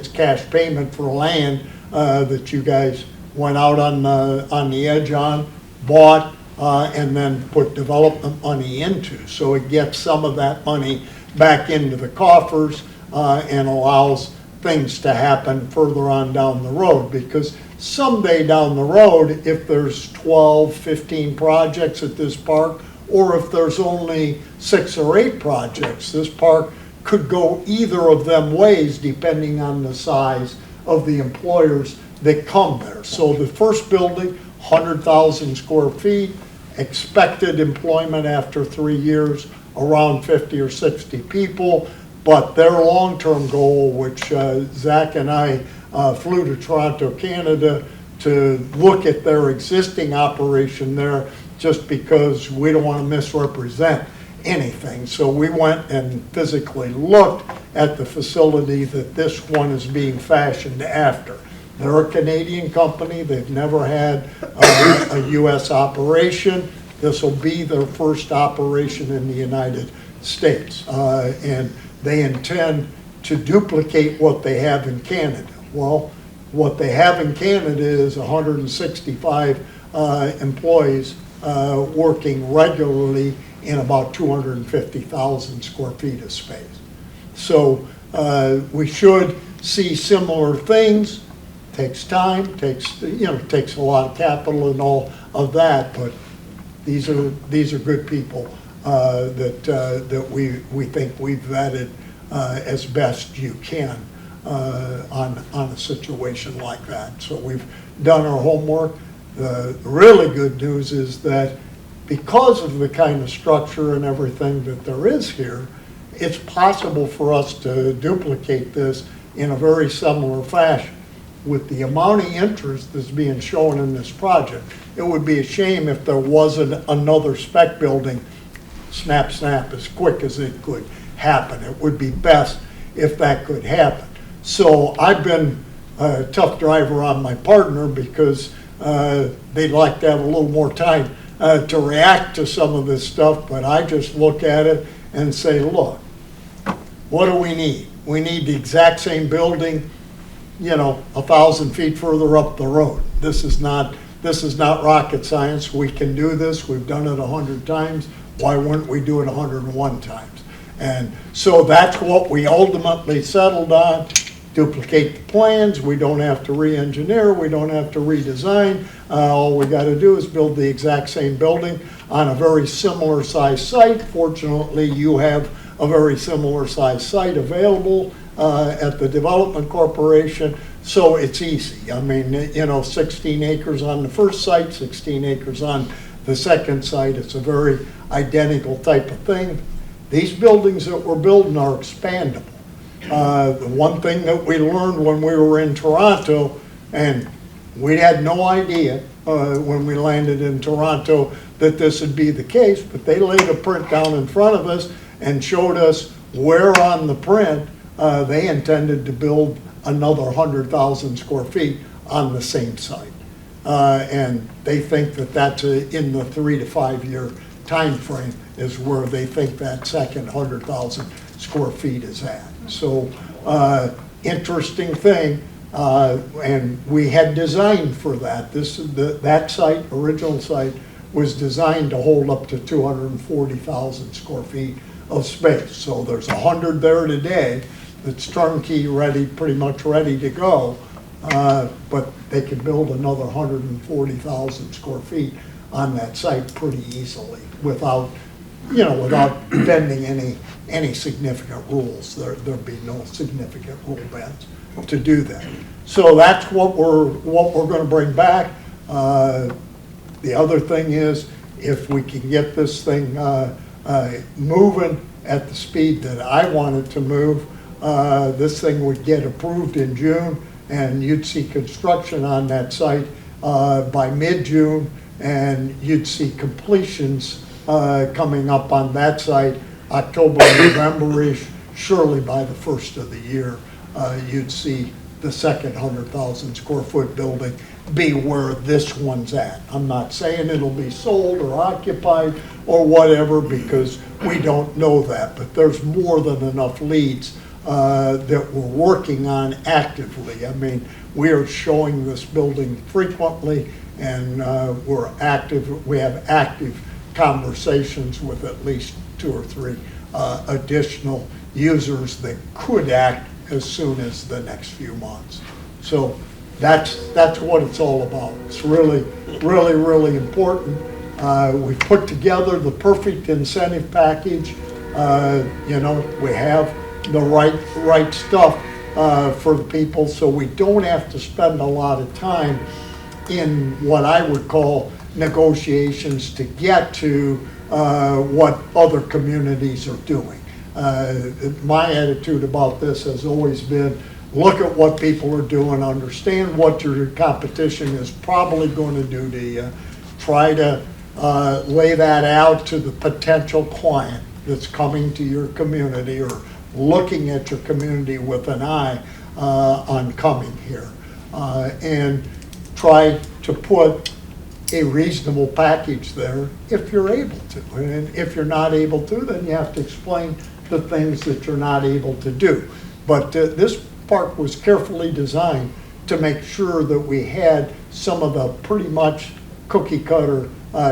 cash payment for land that you guys went out on the edge on, bought, and then put development money into. So it gets some of that money back into the coffers and allows things to happen further on down the road, because someday down the road, if there's 12, 15 projects at this park, or if there's only 6 or 8 projects, this park could go either of them ways depending on the size of the employers that come there. So the first building, 100,000 square feet, expected employment after 3 years, around 50 or 60 people. But their long-term goal, which Zach and I flew to Toronto, Canada, to look at their existing operation there, just because we don't want to misrepresent anything. So we went and physically looked at the facility that this one is being fashioned after. They're a Canadian company. They've never had a U.S. operation. This will be their first operation in the United States. And they intend to duplicate what they have in Canada. Well, what they have in Canada is 165 employees working regularly in about 250,000 square feet of space. So we should see similar things. Takes time, takes a lot of capital and all of that, but these are good people that we think we've vetted as best you can on a situation like that. So we've done our homework. The really good news is that because of the kind of structure and everything that there is here, it's possible for us to duplicate this in a very similar fashion. With the amount of interest that's being shown in this project, it would be a shame if there wasn't another spec building snap, as quick as it could happen. It would be best if that could happen. So I've been a tough driver on my partner because they'd like to have a little more time to react to some of this stuff, but I just look at it and say, look, what do we need? We need the exact same building, 1,000 feet further up the road. This is not rocket science. We can do this. We've done it 100 times. Why wouldn't we do it 101 times? And so that's what we ultimately settled on. Duplicate the plans. We don't have to re-engineer. We don't have to redesign. All we got to do is build the exact same building on a very similar size site. Fortunately, you have a very similar size site available at the Development Corporation, so it's easy. I mean, 16 acres on the first site, 16 acres on the second site. It's a very identical type of thing. These buildings that we're building are expandable. The one thing that we learned when we were in Toronto, and we had no idea when we landed in Toronto that this would be the case, but they laid a print down in front of us and showed us where on the print they intended to build another 100,000 square feet on the same site. And they think that that's in the 3 to 5 year time frame is where they think that second 100,000 square feet is at. So interesting thing, and we had designed for that. That site, original site, was designed to hold up to 240,000 square feet of space. So there's 100 there today that's turnkey ready, pretty much ready to go, but they could build another 140,000 square feet on that site pretty easily without bending any significant rules. There'd be no significant rule bends to do that. So that's what we're going to bring back. The other thing is, if we can get this thing moving at the speed that I want it to move, this thing would get approved in June, and you'd see construction on that site by mid-June, and you'd see completions coming up on that site October, November-ish. Surely by the first of the year, you'd see the second 100,000 square foot building be where this one's at. I'm not saying it'll be sold or occupied or whatever, because we don't know that, but there's more than enough leads that we're working on actively. I mean, we are showing this building frequently, and we have active conversations with at least 2 or 3 additional users that could act as soon as the next few months. So that's what it's all about. It's really, really, really important. We put together the perfect incentive package. We have the right stuff for the people, so we don't have to spend a lot of time in what I would call negotiations to get to what other communities are doing. My attitude about this has always been, look at what people are doing, understand what your competition is probably going to do to you, try to lay that out to the potential client that's coming to your community or looking at your community with an eye on coming here, and try to put a reasonable package there if you're able to. And if you're not able to, then you have to explain the things that you're not able to do. But this park was carefully designed to make sure that we had some of the pretty much cookie cutter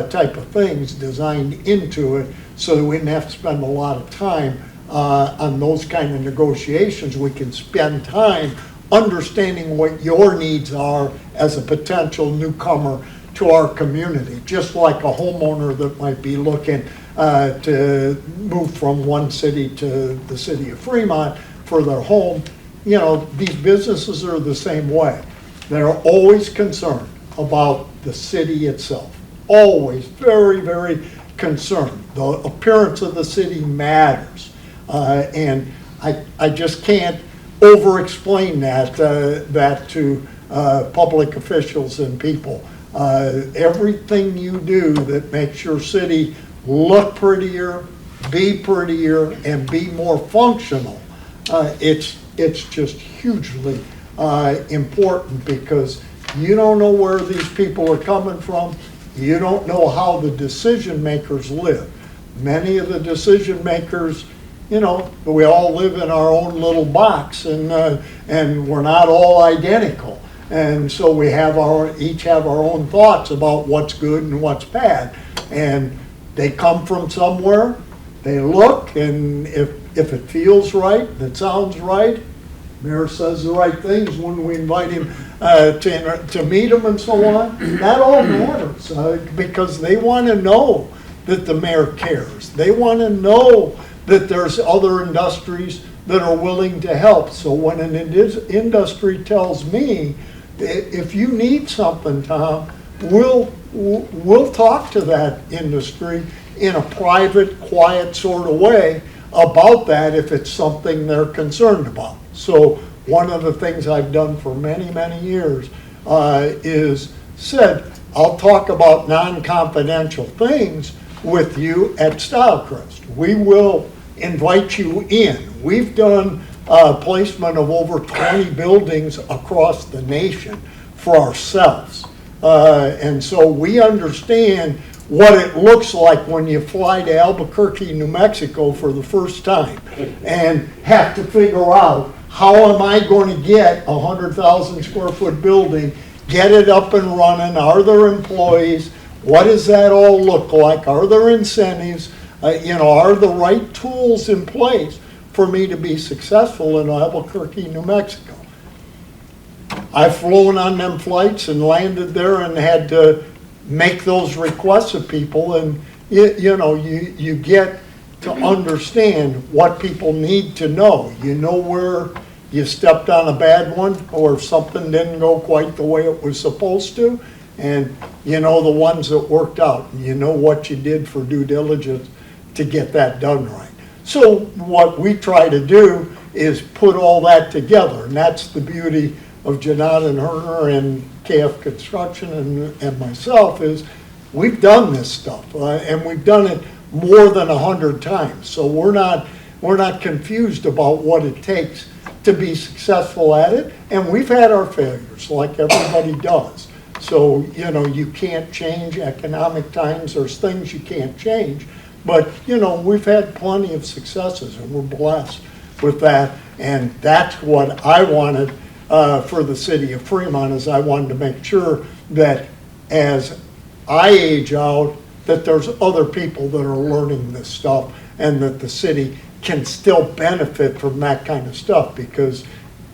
type of things designed into it, so that we didn't have to spend a lot of time on those kind of negotiations. We can spend time understanding what your needs are as a potential newcomer to our community, just like a homeowner that might be looking to move from one city to the city of Fremont for their home. You know, these businesses are the same way. They're always concerned about the city itself. Always very, very concerned. The appearance of the city matters. And I just can't over-explain that to public officials and people. Everything you do that makes your city look prettier, be prettier, and be more functional, it's just hugely important, because you don't know where these people are coming from. You don't know how the decision makers live. Many of the decision makers, you know, we all live in our own little box, and we're not all identical. And so we have each have our own thoughts about what's good and what's bad. And they come from somewhere, they look, and if it feels right, and it sounds right, Mayor says the right things when we invite him to meet him and so on, that all matters, because they want to know that the mayor cares. They want to know that there's other industries that are willing to help. So when an industry tells me, if you need something, Tom, we'll talk to that industry in a private, quiet sort of way about that if it's something they're concerned about. So one of the things I've done for many, many years is said, I'll talk about non-confidential things with you at Stylecrest. We will invite you in. We've done placement of over 20 buildings across the nation for ourselves. And so we understand what it looks like when you fly to Albuquerque, New Mexico for the first time and have to figure out, how am I going to get a 100,000 square foot building, get it up and running? Are there employees? What does that all look like? Are there incentives? Are the right tools in place for me to be successful in Albuquerque, New Mexico? I've flown on them flights and landed there and had to make those requests of people, and you get to understand what people need to know. You know where you stepped on a bad one, or if something didn't go quite the way it was supposed to, and you know the ones that worked out, and you know what you did for due diligence to get that done right. So what we try to do is put all that together, and that's the beauty of Janata Herner and KF Construction and myself, is we've done this stuff, and we've done it more than 100 times. So we're not confused about what it takes to be successful at it, and we've had our failures like everybody does. So you can't change economic times. There's things you can't change, but we've had plenty of successes, and we're blessed with that. And that's what I wanted for the city of Fremont, is I wanted to make sure that as I age out, that there's other people that are learning this stuff, and that the city can still benefit from that kind of stuff, because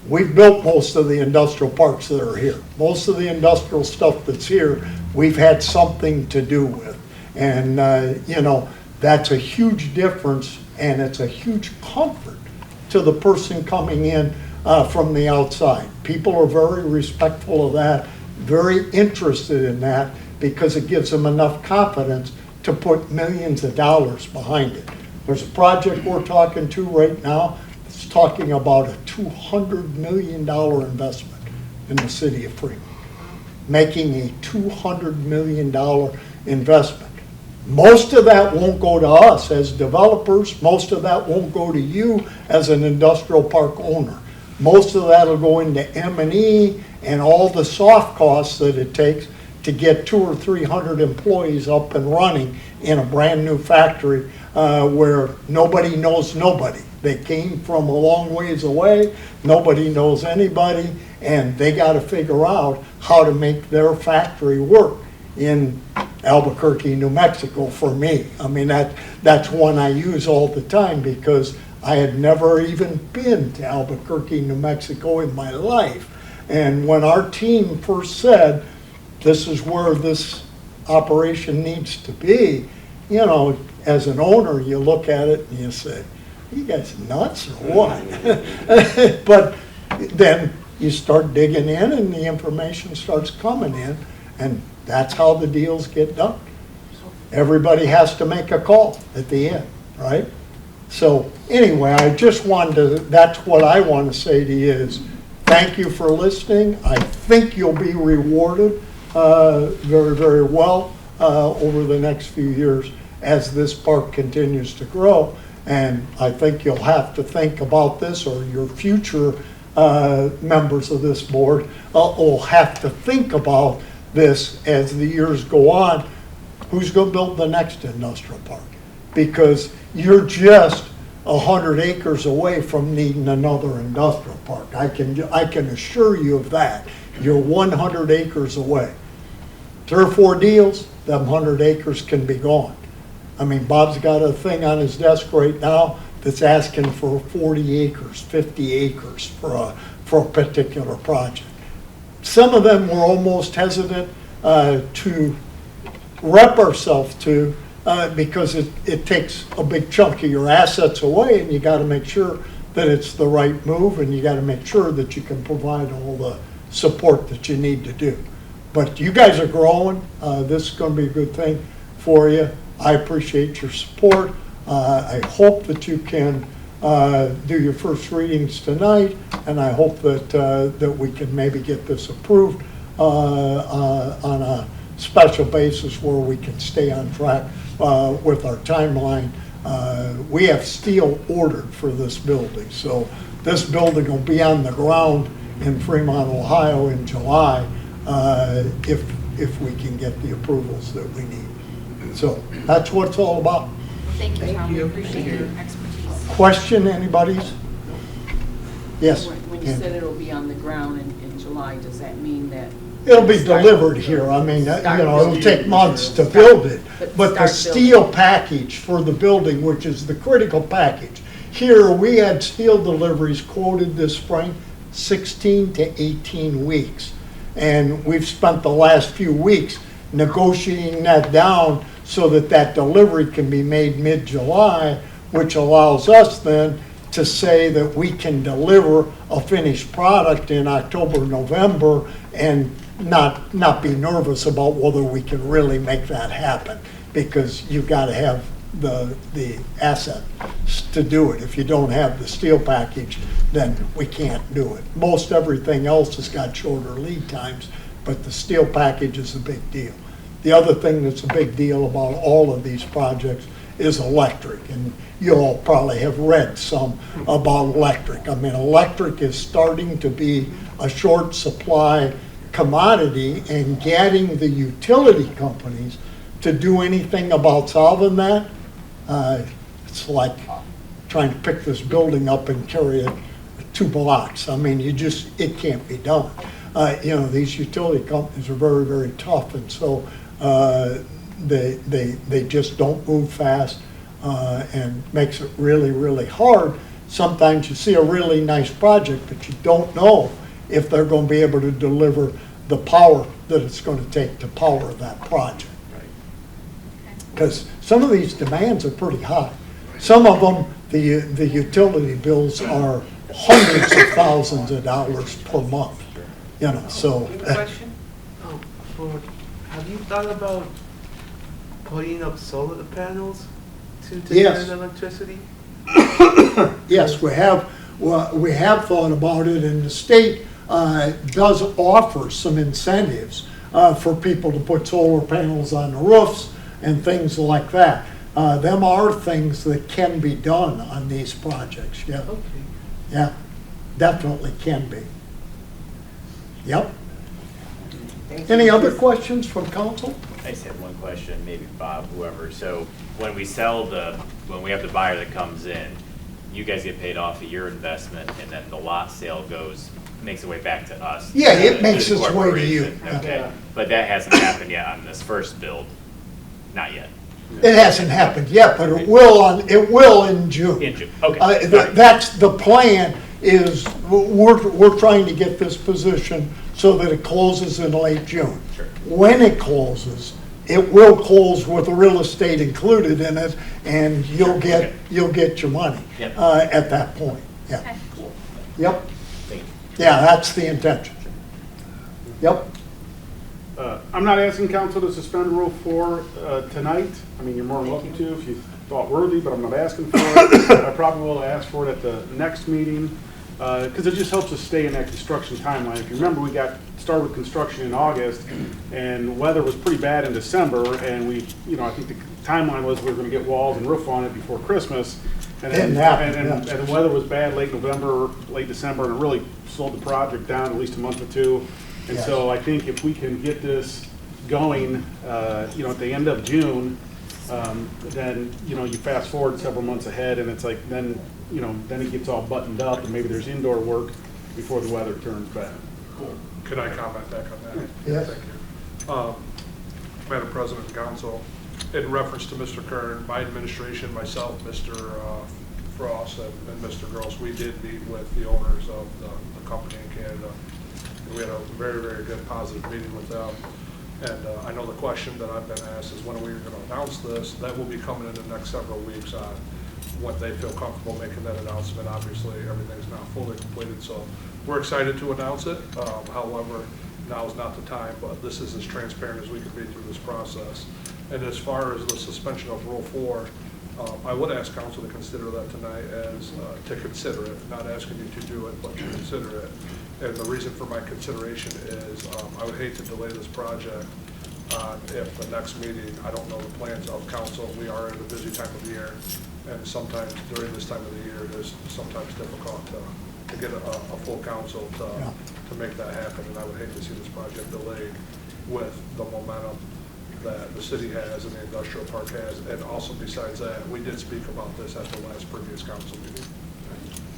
we've built most of the industrial parks that are here. Most of the industrial stuff that's here, we've had something to do with. And, that's a huge difference, and it's a huge comfort to the person coming in from the outside. People are very respectful of that, very interested in that, because it gives them enough confidence to put millions of dollars behind it. There's a project we're talking to right now that's talking about a $200 million investment in the city of Fremont, making a $200 million investment. Most of that won't go to us as developers. Most of that won't go to you as an industrial park owner. Most of that will go into M&E and all the soft costs that it takes to get 200 or 300 employees up and running in a brand new factory where nobody knows nobody. They came from a long ways away, nobody knows anybody, and they got to figure out how to make their factory work in Albuquerque, New Mexico for me. I mean, that's one I use all the time because I had never even been to Albuquerque, New Mexico in my life. And when our team first said, this is where this operation needs to be, you know, as an owner, you look at it and you say, you guys nuts or what? But then you start digging in and the information starts coming in, and that's how the deals get done. Everybody has to make a call at the end, right? So anyway, I just wanted to, that's what I want to say to you is, thank you for listening. I think you'll be rewarded very, very well over the next few years as this park continues to grow. And I think you'll have to think about this, or your future members of this board will have to think about this as the years go on. Who's going to build the next industrial park? Because you're just 100 acres away from needing another industrial park. I can assure you of that. You're 100 acres away. 3 or 4 deals, them 100 acres can be gone. I mean, Bob's got a thing on his desk right now that's asking for 40 acres, 50 acres for a particular project. Some of them we're almost hesitant to rep ourselves to because it takes a big chunk of your assets away, and you got to make sure that it's the right move, and you got to make sure that you can provide all the support that you need to do. But you guys are growing. This is going to be a good thing for you. I appreciate your support. I hope that you can do your first readings tonight, and I hope that we can maybe get this approved on a special basis where we can stay on track with our timeline. We have steel ordered for this building, so this building will be on the ground in Fremont, Ohio in July if we can get the approvals that we need. So that's what it's all about. Thank you, Tom. We appreciate your expertise. Question, anybody's? Yes. When you said it'll be on the ground in July, does that mean that? It'll be delivered here. I mean, it'll take months to build it. But the steel package for the building, which is the critical package. Here, we had steel deliveries quoted this spring, 16 to 18 weeks. And we've spent the last few weeks negotiating that down so that that delivery can be made mid-July, which allows us then to say that we can deliver a finished product in October, November, and not be nervous about whether we can really make that happen, because you've got to have the asset to do it. If you don't have the steel package, then we can't do it. Most everything else has got shorter lead times, but the steel package is a big deal. The other thing that's a big deal about all of these projects is electric, and you all probably have read some about electric. I mean, electric is starting to be a short supply commodity, and getting the utility companies to do anything about solving that, it's like trying to pick this building up and carry it 2 blocks. I mean, it can't be done. You know, these utility companies are very, very tough, and so they just don't move fast, and makes it really, really hard. Sometimes you see a really nice project, but you don't know if they're going to be able to deliver the power that it's going to take to power that project. Because some of these demands are pretty high. Some of them, the utility bills are hundreds of thousands of dollars per month. You know, so. Question? Have you thought about putting up solar panels to Yes. generate electricity? Yes, we have. Well, we have thought about it, and the state does offer some incentives for people to put solar panels on the roofs and things like that. Them are things that can be done on these projects. Yeah. Okay. Yeah, definitely can be. Yep. Any other questions from council? I just had one question, maybe Bob, whoever. So when we have the buyer that comes in, you guys get paid off of your investment, and then the lot sale makes its way back to us. Yeah, it makes the its way to you. corporation. Okay, Yeah. but that hasn't happened yet on this first build, not yet. It hasn't happened yet, but it will in June. In June, okay. That's the plan, is we're trying to get this position so that it closes in late June. Sure. When it closes, it will close with the real estate included in it, and you'll get your money Yep. at that point. Yeah. Okay. Yep. Thank you. Yeah, that's the intention. Yep. I'm not asking council to suspend Rule 4 tonight. I mean, you're more than welcome to if you thought worthy, but I'm not asking for it. I probably will ask for it at the next meeting, because it just helps us stay in that construction timeline. If you remember, we got started with construction in August, and weather was pretty bad in December, and I think the timeline was we were going to get walls and roof on it before Christmas. And then, Didn't happen, and yeah. the weather was bad late November, late December, and it really slowed the project down at least a month or two. And Yes. so I think if we can get this going, at the end of June, then, you fast forward several months ahead, and it's like, then it gets all buttoned up, and maybe there's indoor work before the weather turns bad. Can I comment back on that? Yes. Thank you. Madam President and Council, in reference to Mr. Kern, my administration, myself, Mr. Frost, and Mr. Gross, we did meet with the owners of the company in Canada. And we had a very, very good, positive meeting with them. And I know the question that I've been asked is when are we going to announce this? That will be coming in the next several weeks on what they feel comfortable making that announcement. Obviously, everything's not fully completed, so we're excited to announce it. However, now is not the time, but this is as transparent as we can be through this process. And as far as the suspension of Rule 4, I would ask council to consider that tonight as, to consider it, not asking you to do it, but to consider it. And the reason for my consideration is I would hate to delay this project if the next meeting, I don't know the plans of council. We are in a busy time of year, and sometimes during this time of the year, it is sometimes difficult to get a full council to make that happen. And I would hate to see this project delayed with the momentum that the city has and the industrial park has. And also besides that, we did speak about this at the last previous council meeting.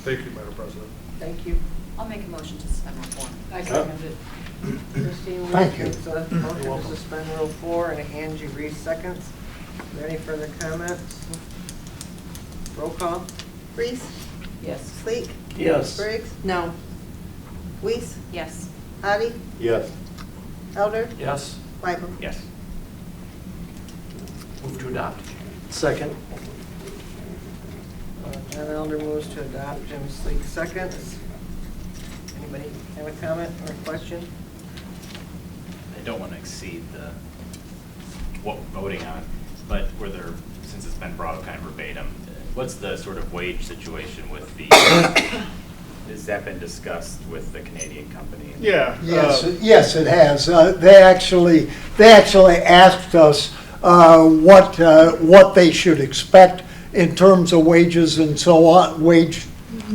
Thank you, Madam President. Thank you. I'll make a motion to suspend Rule 4. I second it. Christine Thank you. makes a motion to suspend Rule 4, and Angie Reese seconds. Is there any further comments? Roll call? Reese, Yes. Sleek, Yes. Briggs, No. Weiss, Yes. Hattie, Yes. Elder, Yes. Michael. Yes. Move to adopt. Second. John Elder moves to adopt, Jim Sleek seconds. Anybody have a comment or a question? I don't want to exceed what we're voting on, but since it's been brought up kind of verbatim, what's the sort of wage situation with has that been discussed with the Canadian company? Yeah. Yes, it has. They actually asked us what they should expect in terms of wages and so on, wage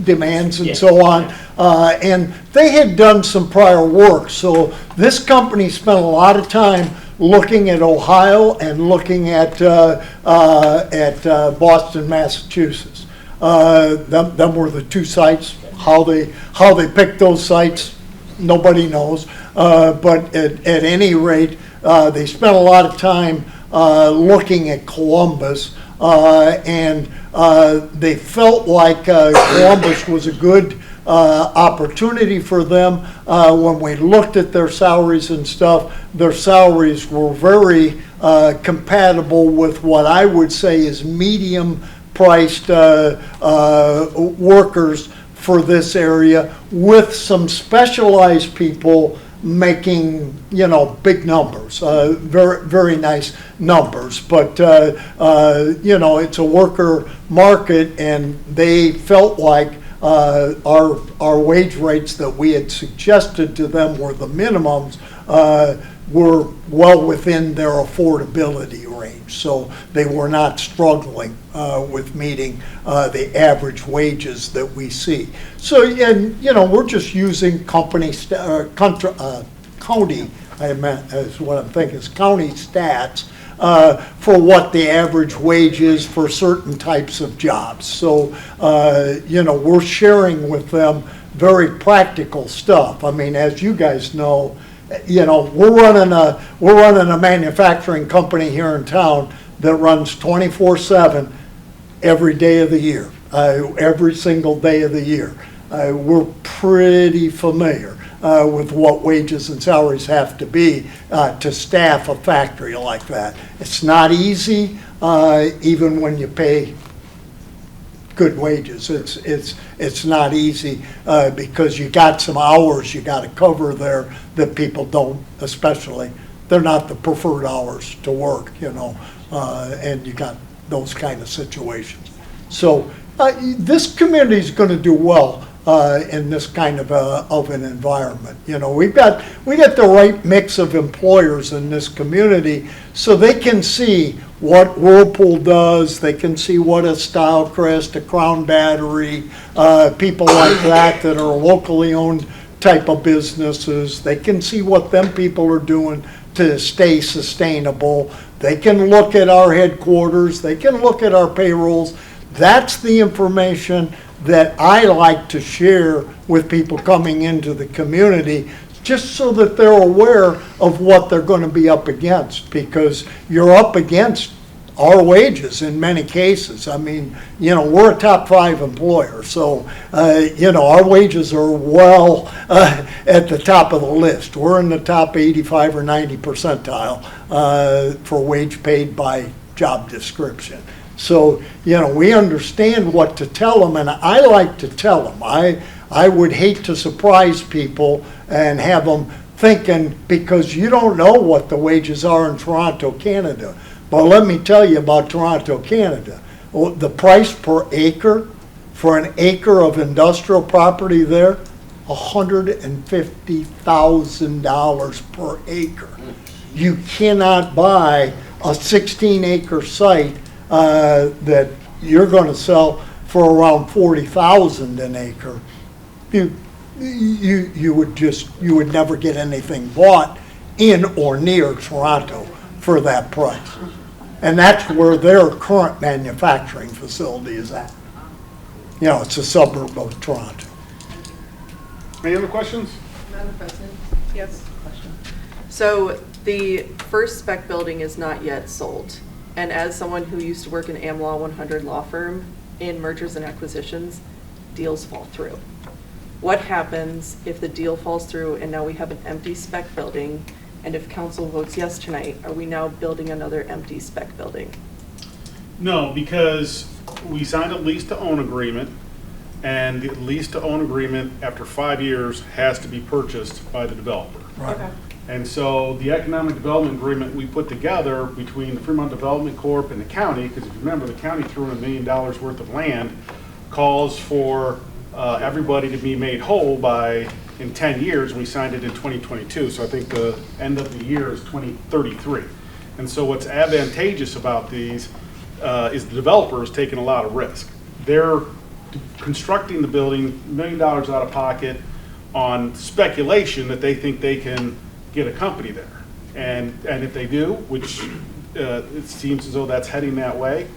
demands and so on. And they had done some prior work, so this company spent a lot of time looking at Ohio and looking at Boston, Massachusetts. Them were the two sites. How they picked those sites, nobody knows. But at any rate, they spent a lot of time looking at Columbus, and they felt like Columbus was a good opportunity for them. When we looked at their salaries and stuff, their salaries were very compatible with what I would say is medium-priced workers for this area, with some specialized people making, big numbers, very, very nice numbers. But, it's a worker market, and they felt like our wage rates that we had suggested to them were the minimums, were well within their affordability range. So they were not struggling with meeting the average wages that we see. So, and we're just using county, I meant is what I'm thinking, is county stats for what the average wage is for certain types of jobs. So, you know, we're sharing with them very practical stuff. I mean, as you guys know, you know, we're running a manufacturing company here in town that runs 24/7 every day of the year, every single day of the year. We're pretty familiar with what wages and salaries have to be to staff a factory like that. It's not easy, even when you pay good wages. It's not easy because you got some hours you got to cover there that people don't, especially. They're not the preferred hours to work, you know, and you got those kind of situations. So this community is going to do well in this kind of an environment. You know, we got the right mix of employers in this community, so they can see what Whirlpool does. They can see what a Stylecrest, a Crown Battery, people like that are locally owned type of businesses. They can see what them people are doing to stay sustainable. They can look at our headquarters. They can look at our payrolls. That's the information that I like to share with people coming into the community, just so that they're aware of what they're going to be up against, because you're up against our wages in many cases. I mean, you know, we're a top 5 employer, so, you know, our wages are well at the top of the list. We're in the top 85 or 90 percentile for wage paid by job description. So, you know, we understand what to tell them, and I like to tell them. I would hate to surprise people and have them thinking, because you don't know what the wages are in Toronto, Canada. But let me tell you about Toronto, Canada. The price per acre for an acre of industrial property there, $150,000 per acre. You cannot buy a 16-acre site that you're going to sell for around $40,000 an acre. You would never get anything bought in or near Toronto for that price. And that's where their current manufacturing facility is at. You know, it's a suburb of Toronto. Any other questions? Madam President? Yes. Question. So the first spec building is not yet sold. And as someone who used to work in AmLaw 100 law firm in mergers and acquisitions, deals fall through. What happens if the deal falls through and now we have an empty spec building? And if council votes yes tonight, are we now building another empty spec building? No, because we signed a lease to own agreement, and the lease to own agreement after 5 years has to be purchased by the developer. Right. Okay. And so the economic development agreement we put together between the Fremont Development Corp. And the county, because if you remember, the county threw in $1 million worth of land, calls for everybody to be made whole in 10 years. We signed it in 2022, so I think the end of the year is 2033. And so what's advantageous about these is the developer is taking a lot of risk. They're constructing the building, $1 million out of pocket on speculation that they think they can get a company there. And if they do, which it seems as though that's heading that way,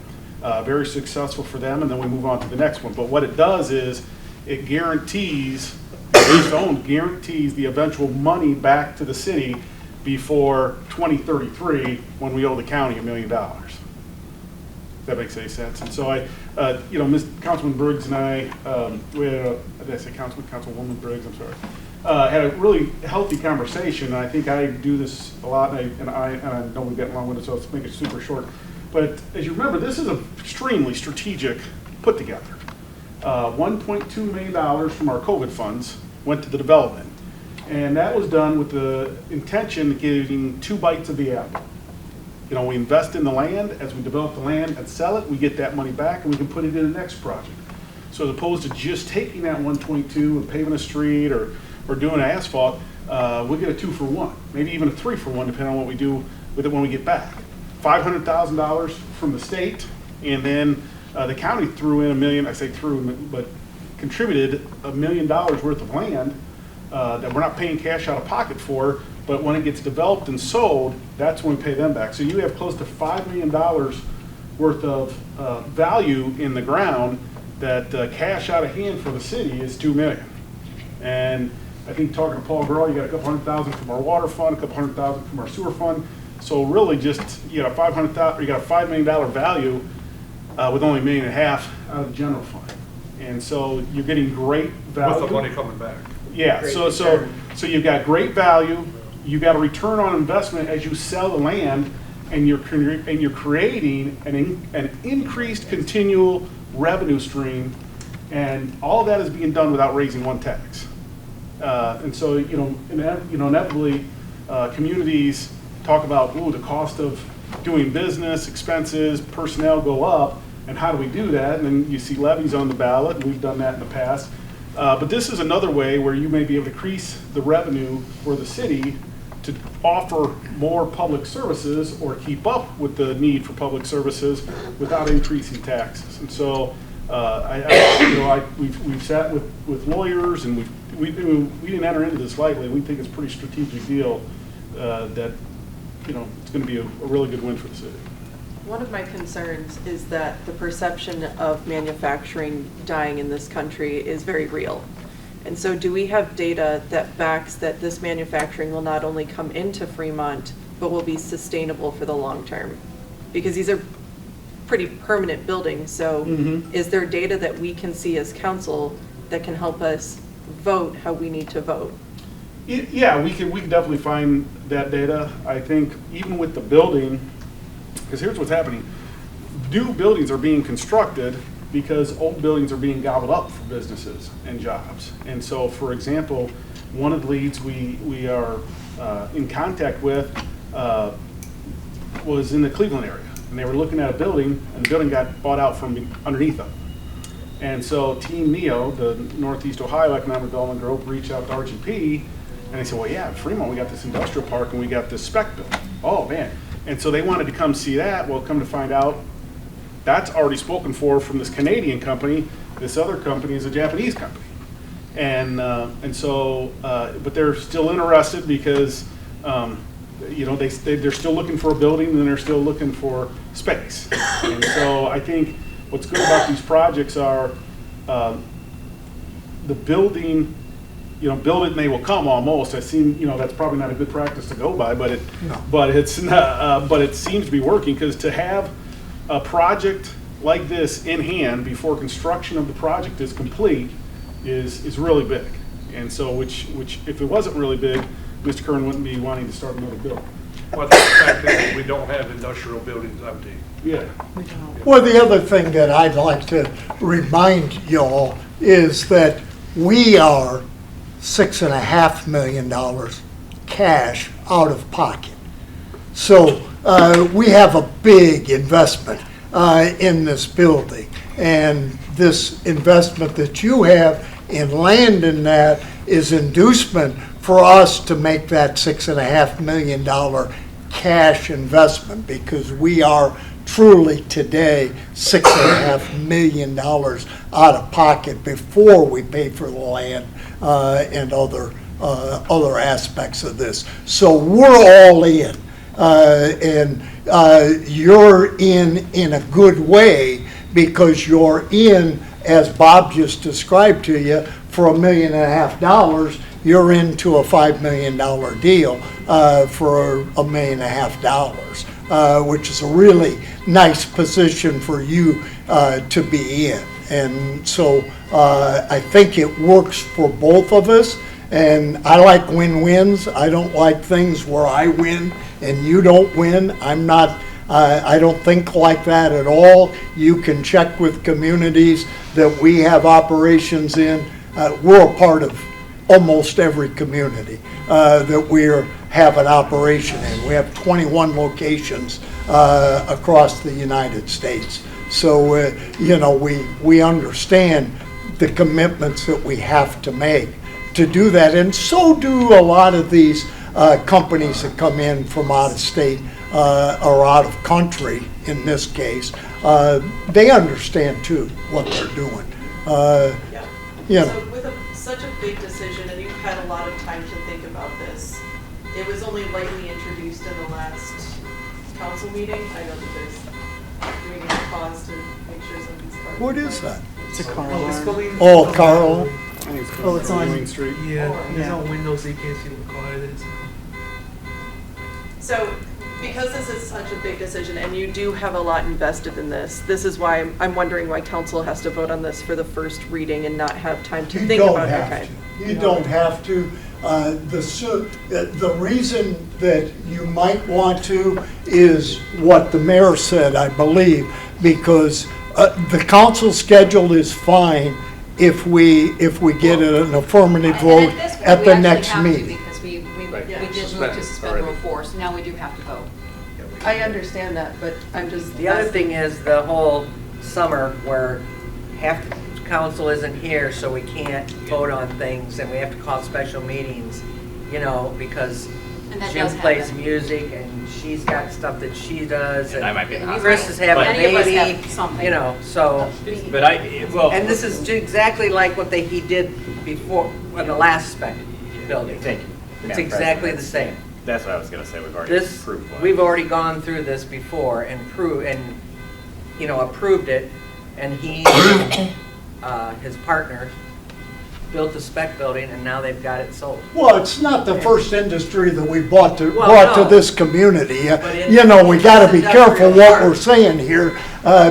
very successful for them, and then we move on to the next one. But what it does is it guarantees, lease owned guarantees the eventual money back to the city before 2033, when we owe the county $1 million. If that makes any sense. And so you know, Councilman Briggs and I, we had did I say Councilwoman Briggs, I'm sorry, had a really healthy conversation. And I think I do this a lot, and I know we get along with it, so let's make it super short. But as you remember, this is an extremely strategic put together. $1.2 million from our COVID funds went to the development. And that was done with the intention of getting 2 bites of the apple. You know, we invest in the land. As we develop the land and sell it, we get that money back and we can put it in the next project. So as opposed to just taking that 1.2 and paving a street or doing asphalt, we'll get a 2-for-1, maybe even a 3-for-1, depending on what we do with it when we get back. $500,000 from the state, and then the county threw in $1 million, I say threw, but contributed $1 million worth of land that we're not paying cash out of pocket for, But when it gets developed and sold, that's when we pay them back. So you have close to $5 million worth of value in the ground that cash out of hand for the city is $2 million. And I think talking to Paul Grohl, you got a couple $100,000 from our water fund, a couple $100,000 from our sewer fund. So really just, you got $500,000, you got a $5 million value with only $1.5 million out of the general fund. And so you're getting great value. With the money coming back. Yeah, Great so return. you've got great value, you got a return on investment as you sell the land, and you're creating an increased continual revenue stream, and all of that is being done without raising one tax. And so, inevitably, communities talk about, ooh, the cost of doing business, expenses, personnel go up, and how do we do that? And then you see levies on the ballot, and we've done that in the past. But this is another way where you may be able to increase the revenue for the city to offer more public services or keep up with the need for public services without increasing taxes. And so, we've sat with lawyers, and we didn't enter into this lightly. We think it's a pretty strategic deal that it's going to be a really good win for the city. One of my concerns is that the perception of manufacturing dying in this country is very real. And so do we have data that backs that this manufacturing will not only come into Fremont, but will be sustainable for the long term? Because these are pretty permanent buildings, so is there data that we can see as council that can help us vote how we need to vote? Yeah, we can definitely find that data. I think even with the building, because here's what's happening. New buildings are being constructed because old buildings are being gobbled up for businesses and jobs. And so, for example, one of the leads we are in contact with was in the Cleveland area. And they were looking at a building, and the building got bought out from underneath them. And so Team NEO, the Northeast Ohio Economic Development Group, reached out to RGP, and they said, well, yeah, in Fremont, we got this industrial park, and we got this spec building. Oh, man. And so they wanted to come see that. Well, come to find out, that's already spoken for from this Canadian company. This other company is a Japanese company. And so, but they're still interested because, they're still looking for a building, and they're still looking for space. And so I think what's good about these projects are the building, build it and they will come almost. I've seen, that's probably not a good practice to go by, but it's not, but it seems to be working, because to have a project like this in hand before construction of the project is complete is really big. And so, which if it wasn't really big, Mr. Kern wouldn't be wanting to start another building. Well, the fact that we don't have industrial buildings empty. Yeah. Well, the other thing that I'd like to remind y'all is that we are $6.5 million cash out of pocket. So we have a big investment in this building. And this investment that you have in land in that is inducement for us to make that $6.5 million cash investment, because we are truly today $6.5 million out of pocket before we pay for the land and other aspects of this. So we're all in, and you're in a good way, because you're in, as Bob just described to you, for $1.5 million. You're into a $5 million deal for $1.5 million, which is a really nice position for you to be in. And so I think it works for both of us. And I like win-wins. I don't like things where I win and you don't win. I don't think like that at all. You can check with communities that we have operations in. We're a part of almost every community that we have an operation in. We have 21 locations across the United States. So, we understand the commitments that we have to make to do that. And so do a lot of these companies that come in from out of state or out of country, in this case. They understand too what they're doing. So with such a big decision, and you've had a lot of time to think about this, It was only lightly introduced in the last council meeting. I know that there's doing a pause to make sure some of these cards. What is that? It's a car Oh, it's alarm. going. Oh, Carl. Oh, it's on Wayne Street. Yeah, Oh, there's yeah. no windows, so you can't see what car it is. So, because this is such a big decision and you do have a lot invested in this, this is why I'm wondering why council has to vote on this for the first reading and not have time to You think don't about it. have Okay. to. You don't have to. The reason that you might want to is what the mayor said, I believe, because the council schedule is fine if we get an affirmative vote And this point, at we the actually next have to meeting. Because we Right. did move Suspend to it suspend already. Rule 4, so now we do have to vote. I understand that, but I'm just. The other thing is the whole summer where half the council isn't here, so we can't vote on things and we have to call special meetings, you know, because And that Jim does plays happen. music and she's got stuff that she does. And I might be in the Chris hospital. is having a But- Any of us baby, have something. you know, so. But I, well. And this is exactly like what he did before, in the last spec building. Thank you. It's Madam exactly President. the same. That's what I was gonna say, we've already This, approved one. we've already gone through this before and approved it, and he, his partner, built the spec building, and now they've got it sold. Well, it's not the first industry that we brought to no. this community. But it- You know, we gotta be it's careful industrial what park. we're saying here,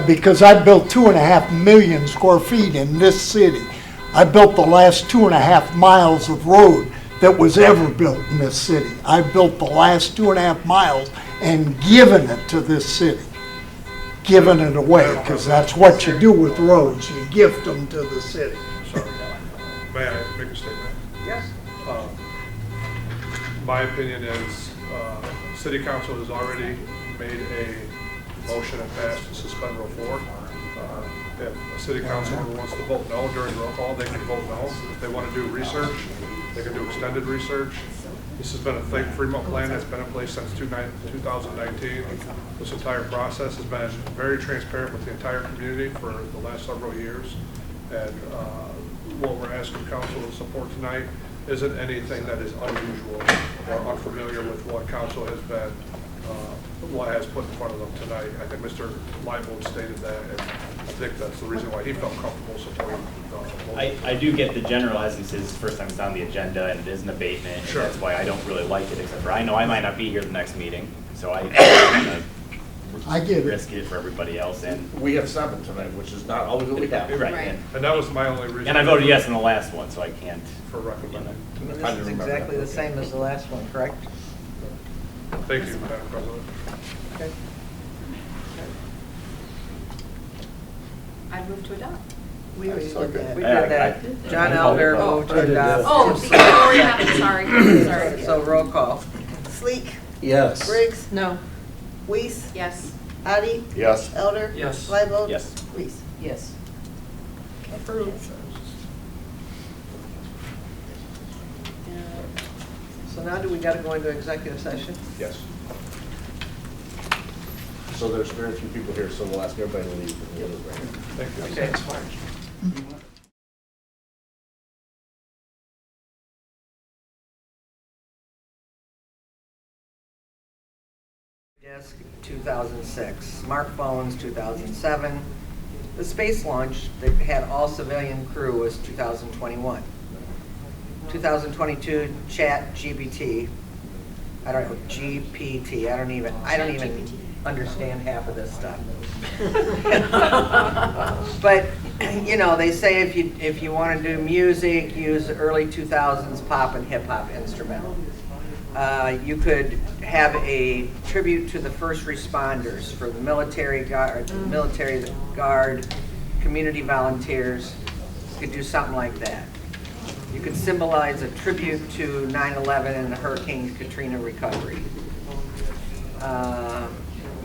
because I built 2.5 million square feet in this city. I built the last 2.5 miles of road that was ever built in this city. I built the last 2.5 miles and given it to this city. Given it away, because that's what you do with roads, you gift them to the city. Sorry. May I make a statement? Yes. My opinion is, city council has already made a motion and passed to suspend Rule 4. If a city council member wants to vote no during roll call, they can vote no. If they want to do research, they can do extended research. This has been a Fremont plan that's been in place since 2019. This entire process has been very transparent with the entire community for the last several years. And what we're asking council to support tonight isn't anything that is unusual or unfamiliar with what council has been, what has put in front of them tonight. I think Mr. Leibold stated that, and I think that's the reason why he felt comfortable supporting the motion. I do get the general, as he says, first time it's on the agenda and it is an abatement. And Sure. that's why I don't really like it, except for I know I might not be here the next meeting, so I don't wanna I get it. risk it for everybody else and. We have 7 tonight, which is not always what we have. Right. Right. And that was my only reason. And I voted yes in the last one, so I can't. For recommending. This is exactly the same as the last one, correct? Thank you, Madam President. Okay. I move to adopt. We already did that. We did that. John Elder moved to adopt. Oh, the already happened, sorry, sorry. So roll call. Sleek, Yes. Briggs, No. Weiss, Yes. Addie, Yes. Elder. Yes. Leibold. Yes. Weiss. Yes. Approved. So now do we gotta go into executive session? Yes. So there's very few people here, so we'll ask everybody to leave. Thank you. Okay, that's fine. Desk 2006, smartphones 2007. The space launch that had all civilian crew was 2021. 2022 Chat GPT. I don't know, GPT. I don't even understand half of this stuff. But you know, they say if you want to do music, use early 2000s pop and hip hop instrumental. You could have a tribute to the first responders for the military guard, community volunteers. You could do something like that. You could symbolize a tribute to 9/11 and the Hurricane Katrina recovery.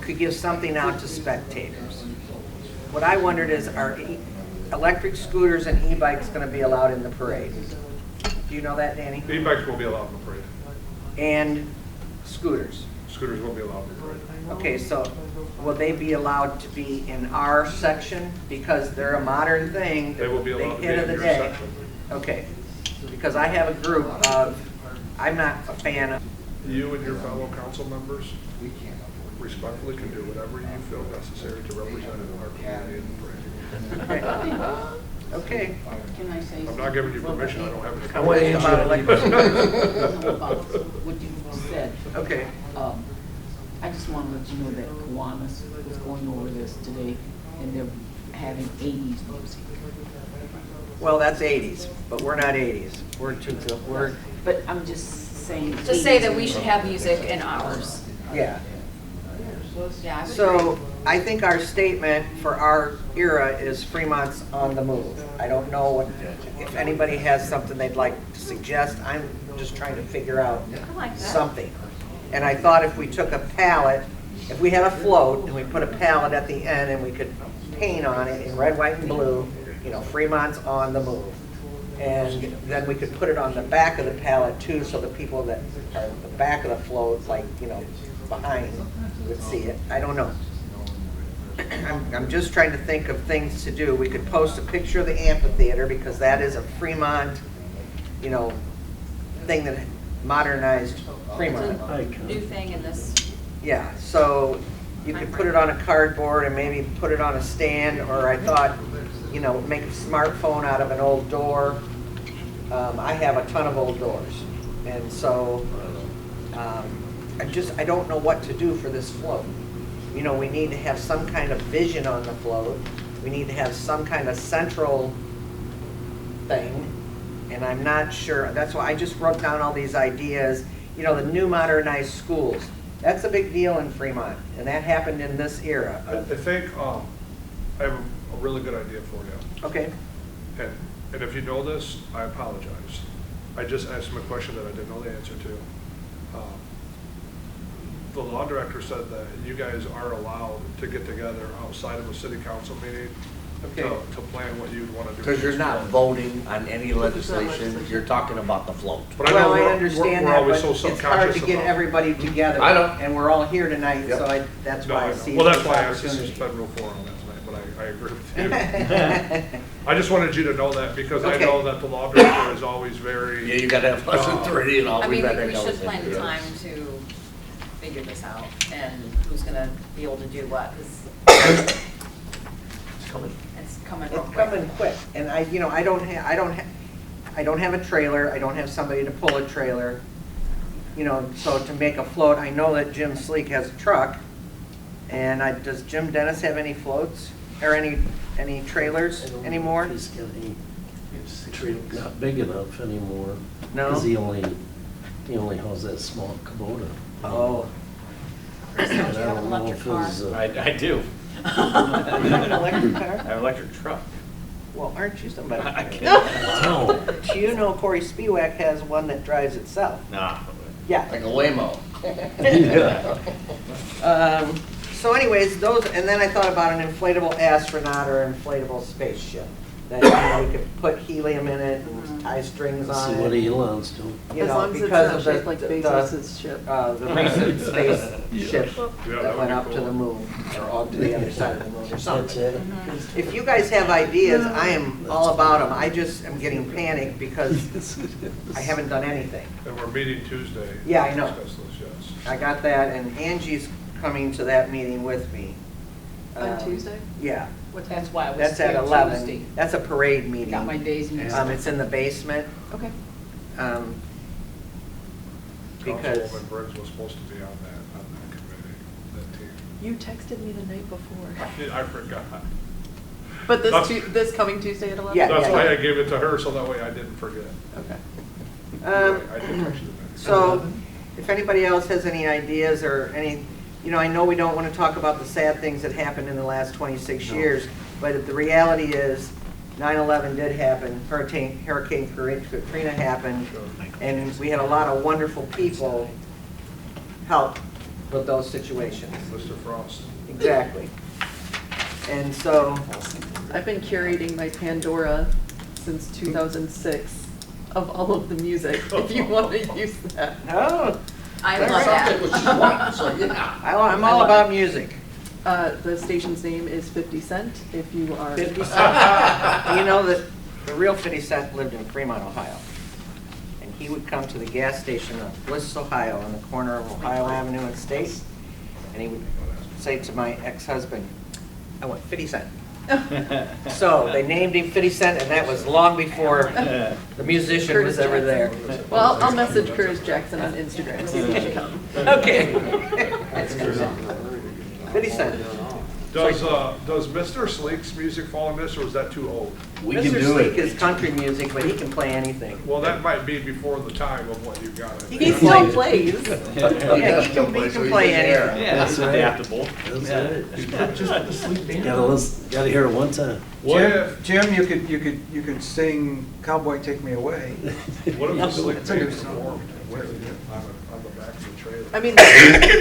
Could give something out to spectators. What I wondered is, are electric scooters and e-bikes going to be allowed in the parade? Do you know that, Danny? E-bikes will be allowed in the parade. And scooters? Scooters will be allowed in the parade. Okay, so will they be allowed to be in our section because they're a modern thing? They will be allowed to be Big hit of in the your day. section. Okay, because I have a group of, I'm not a fan of you and your fellow council members respectfully can do whatever you feel necessary to represent our community in the parade. Okay. Can I say? I'm not giving you permission, I don't have any. I want to about elections. About what you said. Okay. I just want to let you know that Kiwanis was going over this today, and they're having 80s music. Well, that's 80s, but we're not 80s. We're, But I'm just saying. To say 80s that we should have music in ours. yeah. Yeah, I would So agree. I think our statement for our era is Fremont's on the move. I don't know if anybody has something they'd like to suggest. I'm just trying to figure out I like that. something. And I thought if we took a palette, if we had a float and we put a palette at the end and we could paint on it in red, white, and blue, you know, Fremont's on the move. And then we could put it on the back of the palette too, so the people that are at the back of the float, like, you know, behind, would see it. I don't know. I'm just trying to think of things to do. We could post a picture of the amphitheater because that is a Fremont, you know, thing that modernized Fremont. New thing in this. Yeah, so you could put it on a cardboard and maybe put it on a stand, or I thought, you know, make a smartphone out of an old door. I have a ton of old doors, and so I don't know what to do for this float. You know, we need to have some kind of vision on the float. We need to have some kind of central thing, and I'm not sure. That's why I just wrote down all these ideas. You know, the new modernized schools. That's a big deal in Fremont, and that happened in this era. I think I have a really good idea for you. Okay. And if you know this, I apologize. I just asked him a question that I didn't know the answer to. The law director said that you guys are allowed to get together outside of a city council meeting to plan what you'd want to do. Because you're not voting on any legislation, you're talking about the float. But I know Well, I we're understand we're that, always but so it's hard to subconscious get about. everybody together. I know. And we're all here tonight, Yep. so that's No, why I I know. see Well, this that's why I asked to opportunity. suspend Rule 4 on that tonight, but I agree with you. I just wanted you to know that because I Okay. know that the law director is always very. Yeah, you gotta have less than 30 and all. I We've mean, had that we should conversation. plan Yeah. time to figure this out and who's gonna be able to do what, 'cause It's coming. it's coming real It's quick. coming quick, and I don't have a trailer, I don't have somebody to pull a trailer. You know, so to make a float, I know that Jim Sleek has a truck, and does Jim Dennis have any floats, or any trailers anymore? He's not big enough anymore. No? Because he only has that small Kubota. Oh. Chris, don't And you I have an don't know electric if car? his, I do. You have an electric car? I have an electric truck. Well, aren't you somebody? I can't. No. Do you know Corey Spiewak has one that drives itself? Nah. Yeah. Like a Waymo. So anyways, those, and then I thought about an inflatable astronaut or inflatable spaceship. That, you know, we could put helium in it and tie strings on See it. what Elon's doing. You As know, long as it's because not of shaped like the Bezos's ship. the recent spaceship Yeah, that that would went be up to cool. the moon, or on to the other side of the moon or That's something. it. If you guys have ideas, I am all about them. I just am getting panicked because I haven't done anything. And we're meeting Tuesday. Yeah, I know. To discuss those, yes. I got that, and Angie's coming to that meeting with me. On Tuesday? Yeah. What time? That's why I was That's at here 11. Tuesday. That's a parade meeting. Got my days mixed up. It's in the basement, Okay. because, Councilwoman Briggs was supposed to be on that committee, that team. You texted me the night before. I forgot. But That's- this coming Tuesday at 11? Yeah. That's why I gave it to her, so that way I didn't forget. Okay. I did text you the so, if anybody else has any ideas or any, you know, I know we don't want to talk about the sad things that happened in the last 26 years, but the reality is, 9/11 did happen, Hurricane Katrina happened, and we had a lot of wonderful people help with those situations. Mr. Frost. Exactly. And so, I've been curating my Pandora since 2006 of all of the music, if you want to use that. oh, I That's love something that. what you want, so yeah. I'm all about music. The station's name is 50 Cent, if you are. 50 Cent. You know that the real 50 Cent lived in Fremont, Ohio. And he would come to the gas station of Bliss, Ohio, on the corner of Ohio Avenue and State, and he would say to my ex-husband, "I want 50 cent." So they named him 50 Cent, and that was long before the musician was ever there. Well, I'll message Curtis Jackson on Instagram, see if he can come. Okay. 50 Cent. Does Mr. Sleek's music fall in this, or is that too old? We can Mr. do Sleek it. is country music, but he can play anything. Well, that might be before the time of what you got. I think. He still plays. Yeah, he can play anything. Yeah, that's adaptable. Gotta hear it one time. What if, Jim, you could sing "Cowboy Take Me Away." what if the Sleek band performed with it on the back of the trailer? I mean,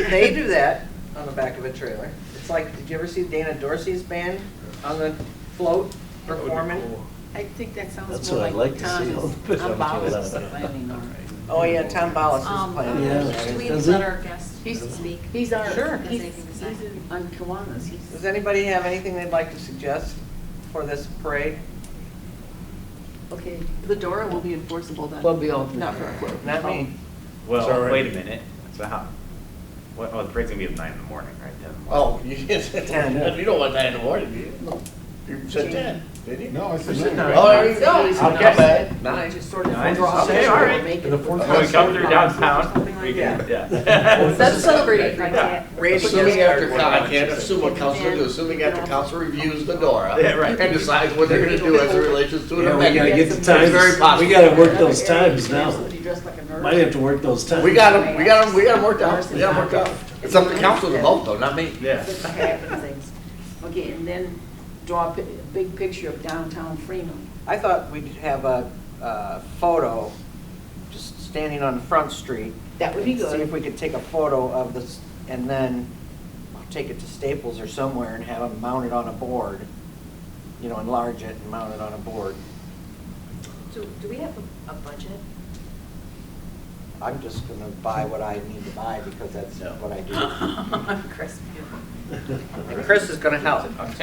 They do that on the back of a trailer. It's like, did you ever see Dana Dorsey's band on the float That would be performing? cool. I think that sounds That's more what I'd like like to see. Tom Bowles is planning on. Oh, yeah, Tom Ballas is playing. Yeah. Do we Does let it? our guests speak? He's our, Sure. he's Anything to say? on Kiwanis. Does anybody have anything they'd like to suggest for this parade? Okay. the DORA will be enforceable then. We'll be on. Not for a float. Not me. Well, Sorry. wait a minute. So how? What? Oh, the parade's gonna be at 9 in the morning, right? Then. Oh, you said 10. You don't want 9 in the morning, do you? You said 10, didn't you? No, I said said no. nine. Oh, there you go. No, Okay. I just sort of. Nine? Okay, all right. Make it. Oh, we come through downtown. We can, yeah. That's celebrating. Randy Assuming gets after, started. I can't assume what council will do, assuming after council reviews the DORA. Yeah, right. And decides what they're gonna do as it relates to an Yeah, we gotta amendment. get the It's times, very possible. we gotta work those times now. Somebody dressed like a nurse. Might have to work those times. We got them worked out, we got them worked out. It's up to council to vote though, not me. Yeah. That's the happen things. Okay, and then draw a big picture of downtown Fremont. I thought we'd have a photo, just standing on Front Street. That would be See if good. we could take a photo of this, and then take it to Staples or somewhere and have them mounted on a board. You know, enlarge it and mount it on a board. Do we have a budget? I'm just gonna buy what I need to buy because that's what I do. Chris. And Chris is gonna help, because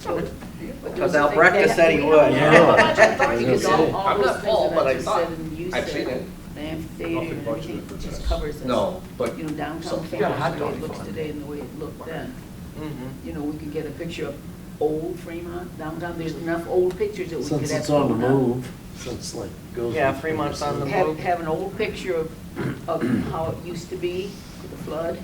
Don't you think Albrecht they said he have- would. Yeah. Because all I'm those not things Paul, that but I I just thought- said and you I've seen said, it. the amphitheater and budgeted everything, for it just this. covers us. No, but You know, downtown something- Fremont, Yeah, hot the way dog it looks fun. today and the way it looked then. Mhm. You know, we could get a picture of old Fremont downtown, there's enough old pictures that we could have. Since it's on the thrown up. move, since like goes. Yeah, with- Fremont's on the Have, move. have an old picture of how it used to be with the flood.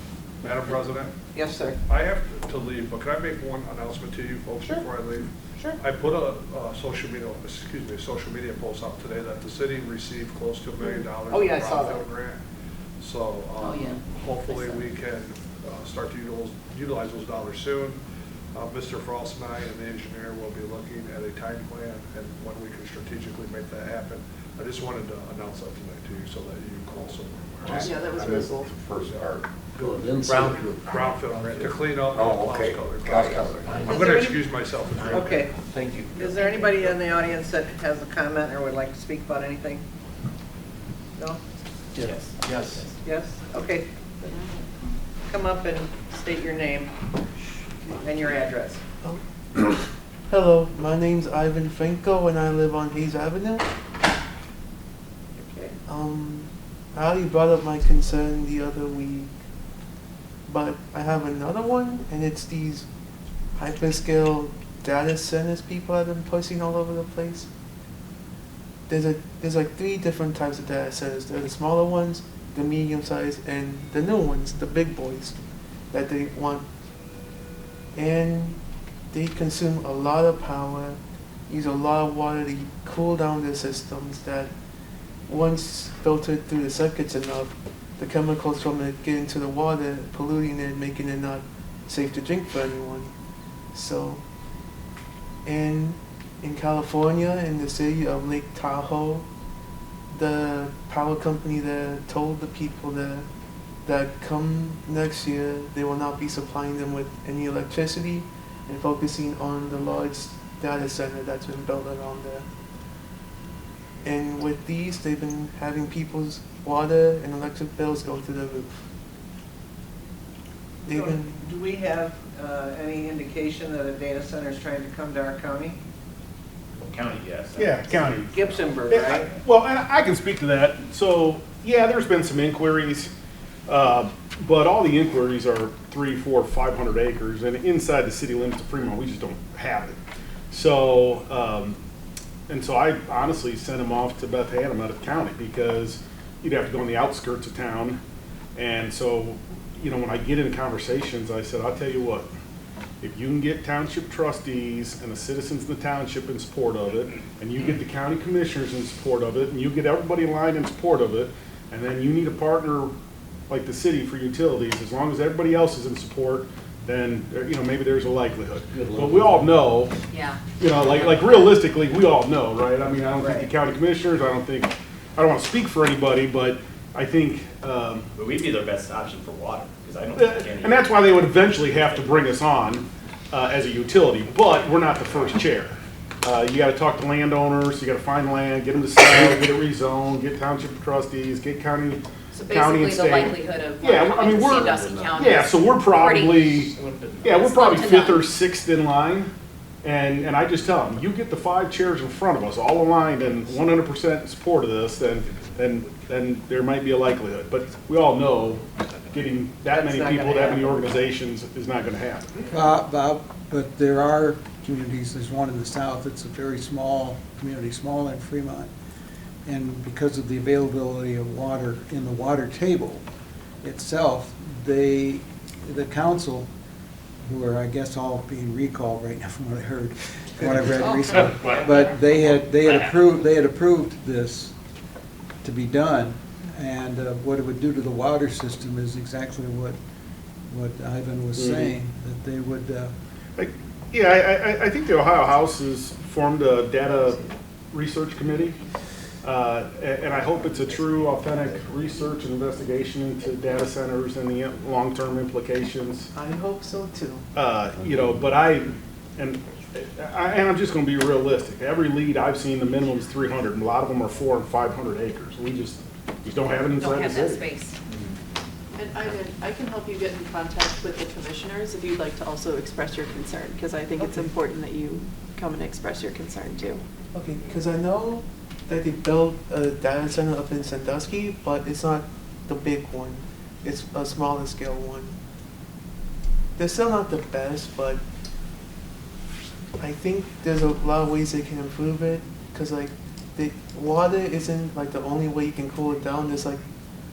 Madam President, Yes, sir. I have to leave, but can I make one announcement to you folks before I leave? Sure. I put a social media post out today that the city received close to $1 million. Oh, yeah, I from saw Brownfield that. grant. So, Oh, yeah. hopefully we can start to utilize those dollars soon. Mr. Frost and I and the engineer will be looking at a time plan and when we can strategically make that happen. I just wanted to announce that tonight to you so that you also were aware. Yeah, that was really cool. First part. Go inside. Brownfield grant to clean up. Oh, okay. Cross color. I'm gonna excuse myself. if you're Okay. Thank you. Is there anybody in the audience that has a comment or would like to speak about anything? No? Yes. Yes. Yes? Okay. Come up and state your name and your address. Hello, my name's Ivan Finko and I live on Hayes Avenue. Okay. I already brought up my concern the other week, but I have another one, and it's these hyperscale data centers people have been pushing all over the place. There's like 3 different types of data centers. There are the smaller ones, the medium size, and the new ones, the big boys that they want. And they consume a lot of power, use a lot of water to cool down their systems that once filtered through the circuits enough, the chemicals from it get into the water, polluting it, making it not safe to drink for anyone. So, in California, in the city of Lake Tahoe, the power company there told the people there that come next year, they will not be supplying them with any electricity and focusing on the large data center that's been built around there. And with these, they've been having people's water and electric bills go through the roof. They've been, Do we have any indication that a data center is trying to come to our county? County, yes. Yeah, county. Gibsonburg, Yeah, right? Well, and I can speak to that. So, yeah, there's been some inquiries, but all the inquiries are 300, 400, 500 acres, and inside the city limits of Fremont, we just don't have it. So, and so I honestly sent them off to Beth Hanum out of the county because you'd have to go on the outskirts of town. And so, you know, when I get into conversations, I said, I'll tell you what, if you can get township trustees and the citizens of the township in support of it, and you get the county commissioners in support of it, and you get everybody aligned in support of it, and then you need a partner like the city for utilities, as long as everybody else is in support, then, you know, maybe there's a likelihood. But we all know, Yeah. you know, like realistically, we all know, right? I mean, I don't think the county commissioners, I don't want to speak for anybody, but I think, But we'd be their best option for water, because I don't think any. and that's why they would eventually have to bring us on as a utility, but we're not the first chair. You gotta talk to landowners, you gotta find land, get them to sell, get it rezoned, get township trustees, get county So county basically and the state. likelihood of Yeah, one I mean, in we're, Sandusky County. yeah, so we're probably, we're probably to fifth none. or sixth in line. And I just tell them, you get the 5 chairs in front of us, all aligned and 100% in support of this, then there might be a likelihood. But we all know getting that many That's not people, gonna that many happen. organizations is not gonna happen. Bob, but there are communities, there's one in the south, it's a very small community, smaller than Fremont. And because of the availability of water in the water table itself, the council, who are, I guess, all being recalled right now from what I heard, from what I've read recently. But they had approved this to be done, and what it would do to the water system is exactly what Ivan was saying, that they would, Yeah, I think the Ohio House has formed a data research committee. And I hope it's a true, authentic research and investigation into data centers and the long-term implications. I hope so too. You know, but and I'm just gonna be realistic. Every lead I've seen, the minimum is 300, and a lot of them are 400 and 500 acres. We just don't have it Don't inside the have that city. space. And Ivan, I can help you get in contact with the commissioners if you'd like to also express your concern, because I think it's important that you come and express your concern too. Okay, because I know that they built a data center up in Sandusky, but it's not the big one. It's a smaller scale one. They're still not the best, but I think there's a lot of ways they can improve it. Because like, the water isn't like the only way you can cool it down. There's like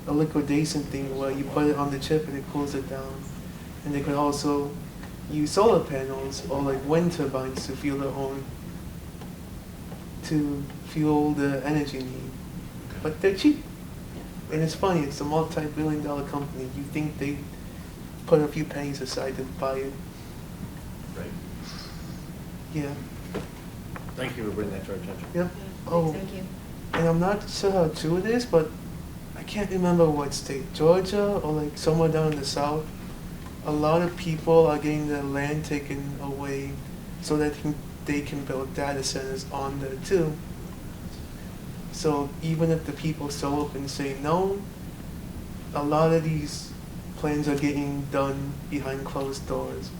a liquidation thing where you put it on the chip and it cools it down. And they could also use solar panels or like wind turbines to fuel their own, to fuel the energy need. But they're cheap. And it's funny, it's a multi-billion-dollar company. You think they put a few pennies aside to buy it. Right. Yeah. Thank you for bringing that to our attention. Yep. Oh, Thank you. and I'm not sure how true it is, but I can't remember what state, Georgia or like somewhere down in the south. A lot of people are getting their land taken away so that they can build data centers on there too. So even if the people show up and say no, a lot of these plans are getting done behind closed doors.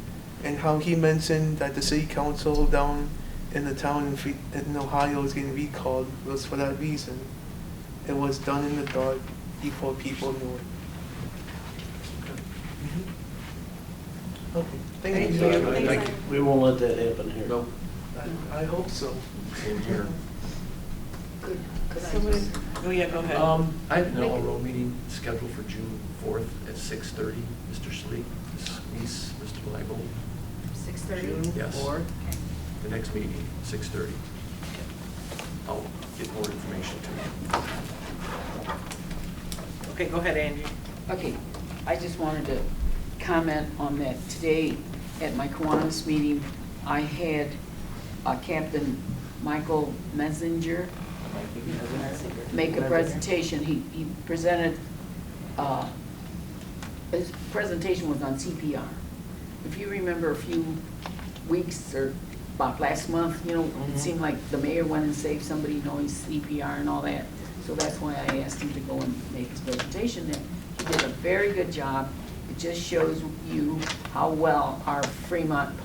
And how he mentioned that the city council down in the town in Ohio is getting recalled was for that reason. It was done in the dark before people knew it. Okay, thank you. Thank you. We won't let that happen here. Nope. I hope so. Same here. Somebody, oh yeah, go ahead. I have an LRO meeting scheduled for June 4th at 6:30. Mr. Sleek, Ms. Neese, Mr. Blackwell. 6:30? Yes. Or, The next meeting, 6:30. I'll get more information to you. Okay, go ahead, Angie. Okay, I just wanted to comment on that. Today, at my Kiwanis meeting, I had Captain Michael Messenger make a presentation. He presented, his presentation was on CPR. If you remember a few weeks or about last month, you know, it seemed like the mayor went and saved somebody, you know, his CPR and all that. So that's why I asked him to go and make his presentation there. He did a very good job. It just shows you how well our Fremont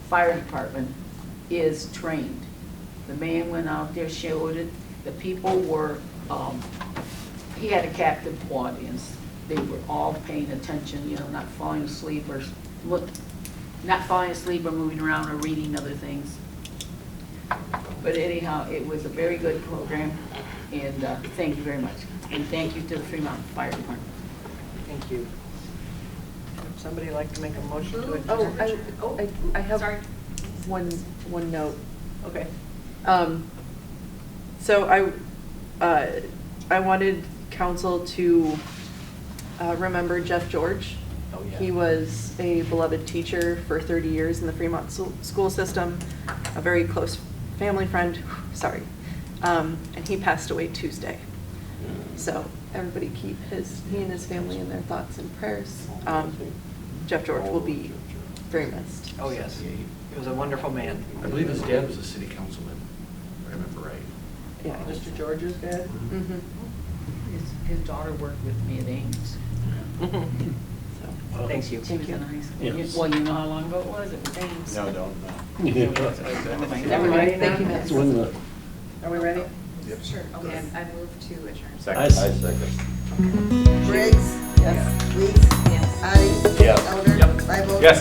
Fire Department is trained. The man went out there, showed it, the people were, he had a captive audience. They were all paying attention, you know, not falling asleep or not falling asleep or moving around or reading other things. But anyhow, it was a very good program, and thank you very much. And thank you to the Fremont Fire Department. Thank you. Would somebody like to make a motion to Oh, adjourn? I have Sorry. one note. Okay. So I wanted council to remember Jeff George. Oh, yeah. He was a beloved teacher for 30 years in the Fremont school system, a very close family friend, sorry. And he passed away Tuesday. So everybody keep he and his family in their thoughts and prayers. Jeff George will be very missed. Oh, yes. He was a wonderful man. I believe his dad was a city councilman, if I remember right. Yeah. Mr. George's dad? Mm-hmm. His daughter worked with me at Ames. So, Thank you. She was in high school. Yes. Well, you know how long ago it was? It was Ames. No, don't, no. Never mind. Are we ready now? Thank you. That's when the, Are we ready? Sure, okay, I move to adjourn. Second. Briggs? Yes. Weeds? Yes. Addie? Yes. Elder? Yep. Bible? Yes.